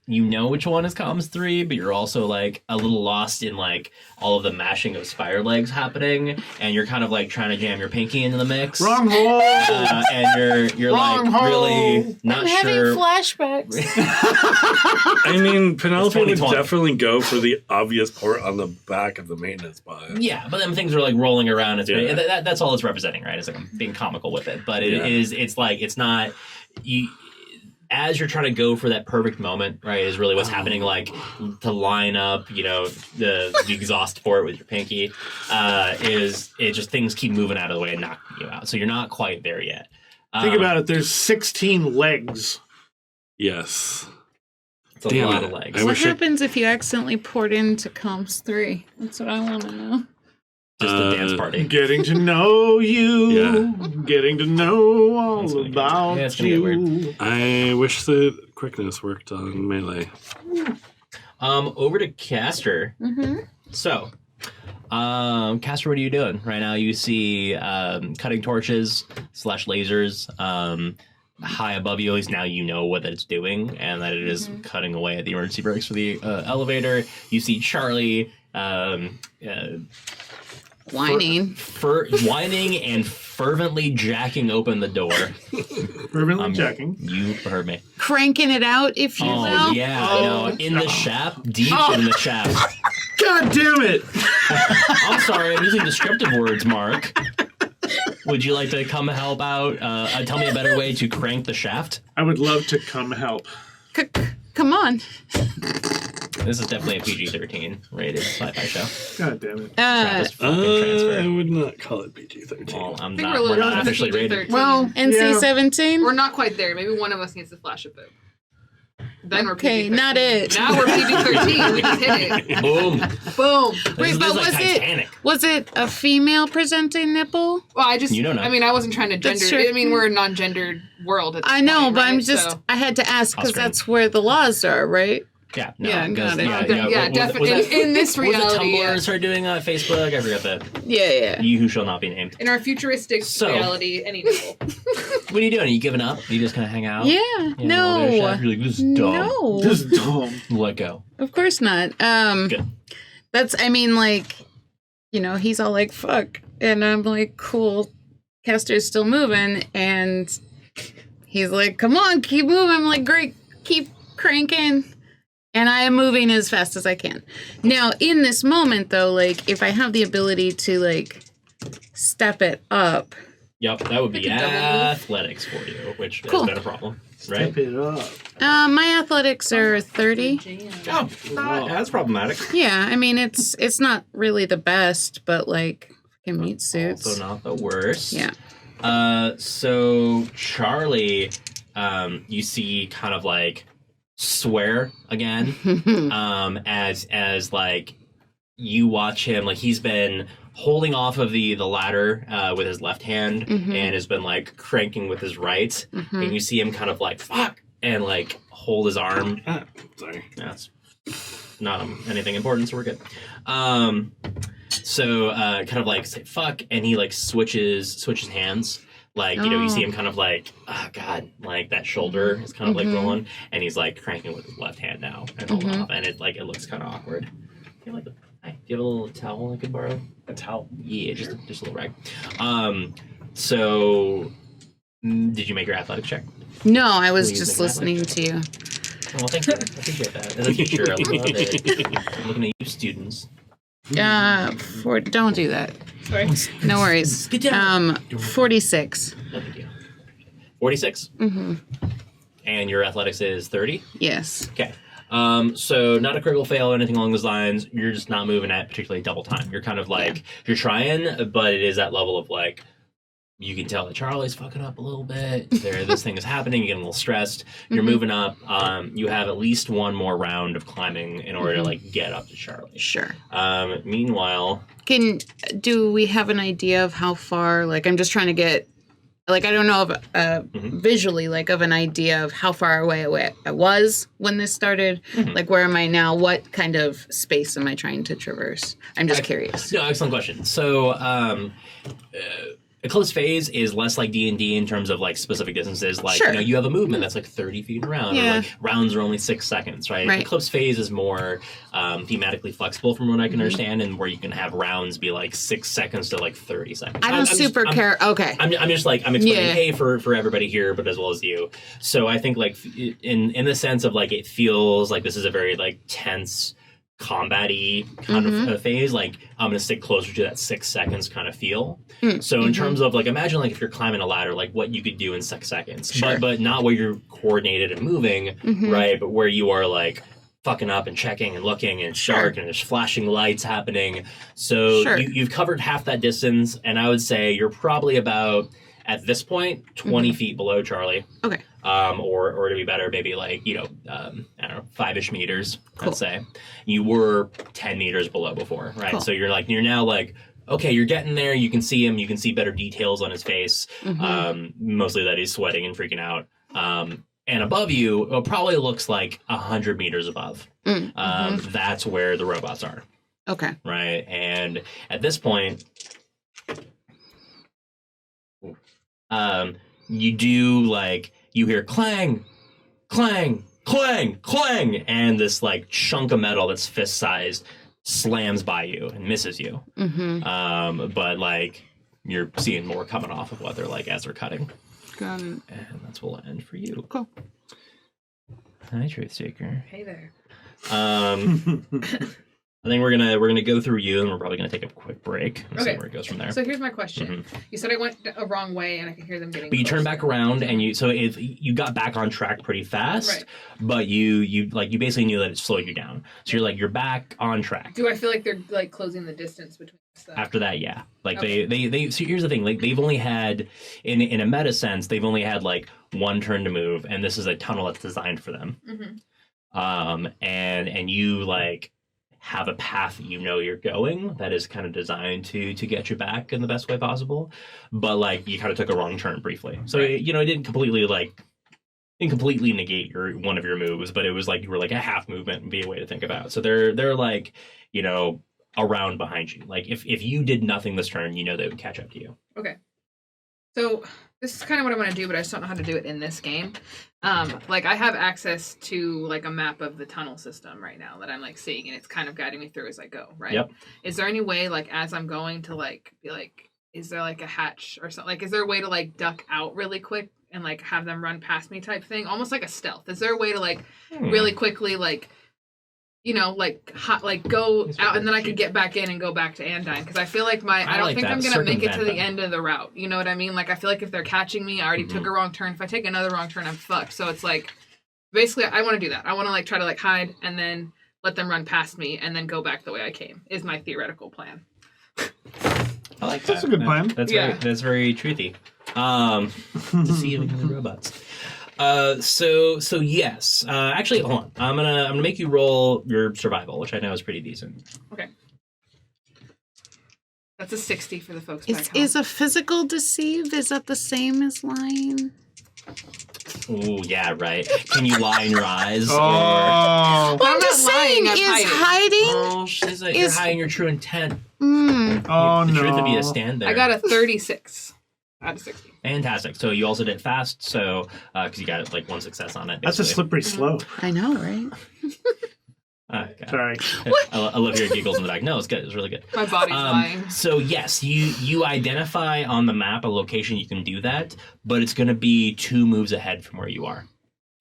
you know which one is comms 3, but you're also like a little lost in like all of the mashing of spider legs happening, and you're kind of like trying to jam your pinky into the mix. Wrong hole. And you're Wrong like hole. really not I'm having sure. flashbacks. I mean, Penelope would 2020. definitely go for the obvious port on the back of the maintenance pod. Yeah, but then things are like rolling around. It's Yeah. that's all it's representing, right? It's like I'm being comical with it, but Yeah. it's like it's not you. As you're trying to go for that perfect moment, right, is really what's happening. Like to line up, the exhaust port with your pinky, is it just things keep moving out of the way and knocking you out. So you're not quite there yet. Think about it. There's 16 legs. Yes. It's a Damn lot it. of legs. I What wish it- happens if you accidentally poured into comms 3? That's what I want to know. Just a dance party. Getting to know you. Yeah. Getting to know all It's gonna get- about yeah, it's gonna get you. I wish that quickness worked on melee. Over to Kastor. Mm-hmm. So, Kastor, what are you doing right now? You see cutting torches / lasers high above you. At least now you know what it's doing and that it is cutting away at the emergency brakes for the elevator. You see Charlie Whining. whining and fervently jacking open the door. Fervently jacking. You heard me. Cranking it out, if you will. Oh, yeah, no, in the shaft, deep in the shaft. God damn it! I'm sorry, I'm using descriptive words, Mark. Would you like to come help out? Tell me a better way to crank the shaft? I would love to come help. Come on. This is definitely a PG-13 rated sci-fi show. God damn it. Trappist fucking transfer. I would not call it PG-13. Well, I think we're not officially rated. Well, NC-17? We're not quite there. Maybe one of us needs to flash a boob. Then we're Okay, PG-13. not it. Now we're PG-13. We just hit it. Boom. Boom. Wait, but like was Titanic. was it a female presenting nipple? Well, I just, You don't know. I mean, I wasn't trying to That's gender. true. I mean, we're a non-gendered world at this I know, point, but I'm right? just, So- I had to ask because Scream. that's where the laws are, right? Yeah, no, Yeah, got it. Yeah, definitely. In this reality, Was it Tumblr yeah. started doing Facebook? I forgot that. Yeah. You who shall not be named. In our futuristic So- reality, any nipple. What are you doing? Are you giving up? Are you just kind of hang out? Yeah, You no. know, you're like, this is dumb. No. This is dumb. Let go. Of course not. Good. That's, I mean, like, you know, he's all like, fuck. And I'm like, cool. Kastor's still moving. And he's like, come on, keep moving. I'm like, great, keep cranking. And I am moving as fast as I can. Now, in this moment, though, like, if I have the ability to, like, step it up. Yep, that would be Like a double move. athletics for you, which Cool. has been a problem, right? Step it up. My athletics are 30. Oh, that's problematic. Yeah, I mean, it's not really the best, but, like, fucking meat suits. Also not the worst. Yeah. So Charlie, you see kind of like swear again, as like you watch him, like he's been holding off of the ladder with his left hand and has been like cranking with his right, and you see him kind of like fuck and like hold his arm. Sorry. That's not anything important, so we're good. So kind of like say fuck, and he like switches hands. Like, you know, you see him kind of like, oh god, like that shoulder is kind of like rolling, and he's like cranking with his left hand now and holding off, and it looks kind of awkward. Do you have do you have a little towel I could borrow? A towel? Yeah, just a little rag. So did you make your athletics check? No, I was Please just make an listening to you. Well, thank you. I appreciate that. As a teacher, I love it. I'm looking at you students. Don't do that. Sorry. No worries. Get down. 46. No big deal. 46? Mm-hmm. And your athletics is 30? Yes. Okay. So not a critical fail or anything along those lines. You're just not moving at particularly double time. You're kind of like, you're trying, but it is that level of like, you can tell that Charlie's fucking up a little bit. This thing is happening. You're getting a little stressed. You're moving up. You have at least one more round of climbing in order to like get up to Charlie. Sure. Meanwhile, Do we have an idea of how far? Like, I'm just trying to get, like, I don't know of visually, like, of an idea of how far away I was when this started. Like, where am I now? What kind of space am I trying to traverse? I'm just curious. no, excellent question. So, Eclipse phase is less like D&D in terms of like specific distances. Like, Sure. you know, you have a movement that's like 30 feet around, or Yeah. like rounds are only 6 seconds, right? Right. Eclipse phase is more thematically flexible from what I can understand, and where you can have rounds be like 6 seconds to like 30 seconds. I don't care. Okay. I'm just like, I'm explaining, Yeah. hey, for everybody here, but as well as you. So I think like in the sense of like, it feels like this is a very like tense, combat-y kind of a phase. Like, I'm going to stick closer to that 6 seconds kind of feel. So in terms of like, imagine like if you're climbing a ladder, like what you could do in 6 seconds, Sure. but not where you're coordinated and moving, right? But where you are like fucking up and checking and looking, and it's dark and there's flashing lights happening. So Sure. you've covered half that distance, and I would say you're probably about, at this point, 20 feet below Charlie. Okay. Or to be better, maybe like, you know, I don't know, 5-ish meters, Cool. let's say. You were 10 meters below before, right? Cool. So you're now like, okay, you're getting there. You can see him. You can see better details on his face. Mostly that he's sweating and freaking out. And above you, it probably looks like 100 meters above. That's where the robots are, Okay. right? And at this point, you do like, you hear clang, clang, clang, clang, and this like chunk of metal that's fist sized slams by you and misses you. But like you're seeing more coming off of what they're like as they're cutting. Got it. And that's what will end for you. Cool. Hi, Truthseeker. Hey there. I think we're gonna go through you, and we're probably gonna take a quick break and see where it goes from there. So here's my question. You said I went a wrong way, and I can hear them getting. But you turn back around, and you got back on track pretty fast. Right. But you basically knew that it slowed you down. So you're back on track. Do I feel like they're like closing the distance between stuff? After that, yeah. Like they. So here's the thing. Like they've only had in a meta sense, they've only had like one turn to move, and this is a tunnel that's designed for them. And you like have a path that you're going that is kind of designed to get you back in the best way possible, but like you kind of took a wrong turn briefly, so it didn't completely negate one of your moves, but it was like you were like a half movement would be a way to think about it. So they're like around behind you. Like if you did nothing this turn, they would catch up to you. Okay, so this is kind of what I want to do, but I just don't know how to do it in this game. Like I have access to like a map of the tunnel system right now that I'm like seeing, and it's kind of guiding me through as I go, right? Yep. Is there any way like as I'm going to like be like, is there like a hatch or something? Like is there a way to like duck out really quick and like have them run past me type thing? Almost like a stealth. Is there a way to like really quickly like go out and then I could get back in and go back to Andine, because I feel like I don't think I'm gonna make it to the end of the route. You know what I mean? Like I feel like if they're catching me, I already took a wrong turn. If I take another wrong turn, I'm fucked. So it's like basically I want to do that. I want to like try to like hide and then let them run past me and then go back the way I came. Is my theoretical plan. I like that. That's a good plan. That's very truthy. Deceiving the robots. So yes. Actually, hold on. I'm gonna make you roll your survival, which I know is pretty decent. Okay. That's a 60 for the folks back home. Is a physical deceive? Is that the same as lying? Oh yeah, right. Can you lie in your eyes? Oh. Well, I'm just saying, is hiding? Oh, she's like, you're hiding your true intent. Oh the no. truth would be a stand there. I got a 36 out of 60. Fantastic. So you also did fast, so because you got like one success on it. That's a slippery slope. I know, right? Sorry. I love your giggles in the back. No, it's good. It's really good. My body's lying. So yes, you identify on the map a location you can do that, but it's going to be 2 moves ahead from where you are.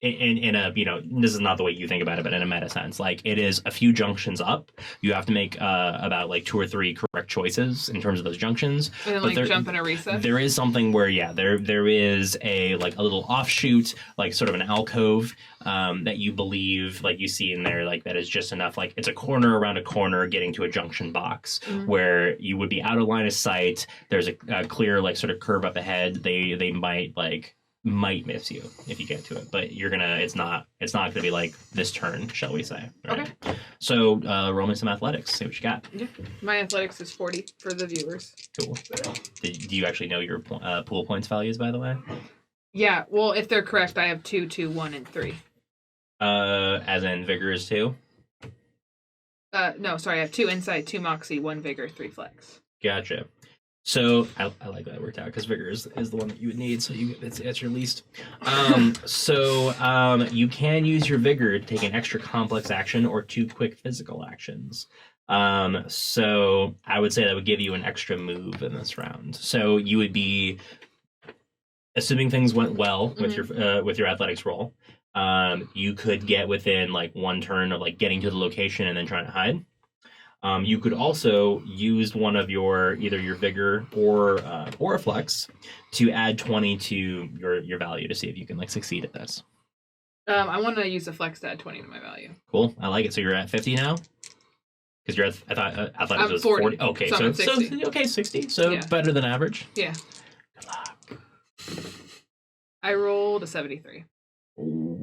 In a, this is not the way you think about it, but in a meta sense, like it is a few junctions up. You have to make about like 2 or 3 correct choices in terms of those junctions. And then like jump in a reset. There is something where there is a like a little offshoot, like sort of an alcove that you believe like you see in there, like that is just enough. Like it's a corner around a corner getting to a junction box where you would be out of line of sight. There's a clear like sort of curve up ahead. They might miss you if you get to it, but it's not gonna be like this turn, shall we say. Right? Okay. So roll me some athletics, see what you got. Yeah. My athletics is 40 for the viewers. Cool. Do you actually know your pool points values, by the way? Yeah, well, if they're correct, I have 2, 2, 1, and 3. As in vigor is 2? No, sorry, I have 2 insight, 2 moxie, 1 vigor, 3 flex. Gotcha. So I like that it worked out because vigor is the one that you would need. So it's your least. So you can use your vigor to take an extra complex action or 2 quick physical actions. So I would say that would give you an extra move in this round. So you would be, assuming things went well with your athletics roll, you could get within like 1 turn of like getting to the location and then trying to hide. You could also use one of either your vigor or a flex to add 20 to your value to see if you can like succeed at this. I want to use a flex to add 20 to my value. Cool, I like it. So you're at 50 now, because you're I thought athletics was 40. Okay, so 60. So yeah. Better than average. Yeah. Good luck. I rolled a 73. Ooh.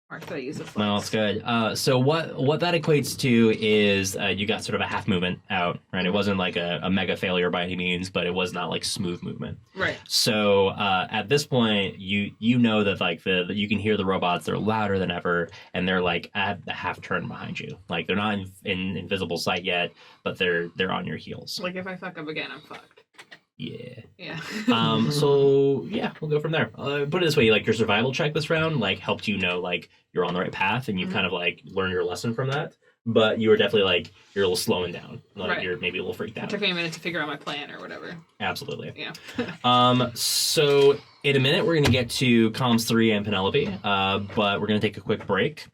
Mark that I use a flex. No, it's good. So what that equates to is you got sort of a half movement out, right? It wasn't like a mega failure by any means, but it was not like smooth movement. Right. So at this point, you know that like you can hear the robots. They're louder than ever, and they're like at the half turn behind you. Like they're not in invisible sight yet, but they're on your heels. Like if I fuck up again, I'm fucked. Yeah. Yeah. So yeah, we'll go from there. Put it this way, like your survival check this round, like helped you know like you're on the right path and you've kind of like learned your lesson from that. but you were definitely like you're a little slowing down. Like Right. you're maybe a little freaked out. It took me a minute to figure out my plan or whatever. Absolutely. Yeah. So in a minute, we're going to get to Comms 3 and Penelope, but we're going to take a quick break,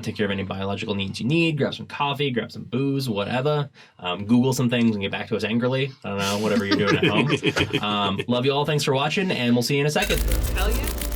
take care of any biological needs you need, grab some coffee, grab some booze, whatever, Google some things and get back to us angrily. I don't know, whatever you're doing at home. Love you all. Thanks for watching, and we'll see you in a second. Hell yeah.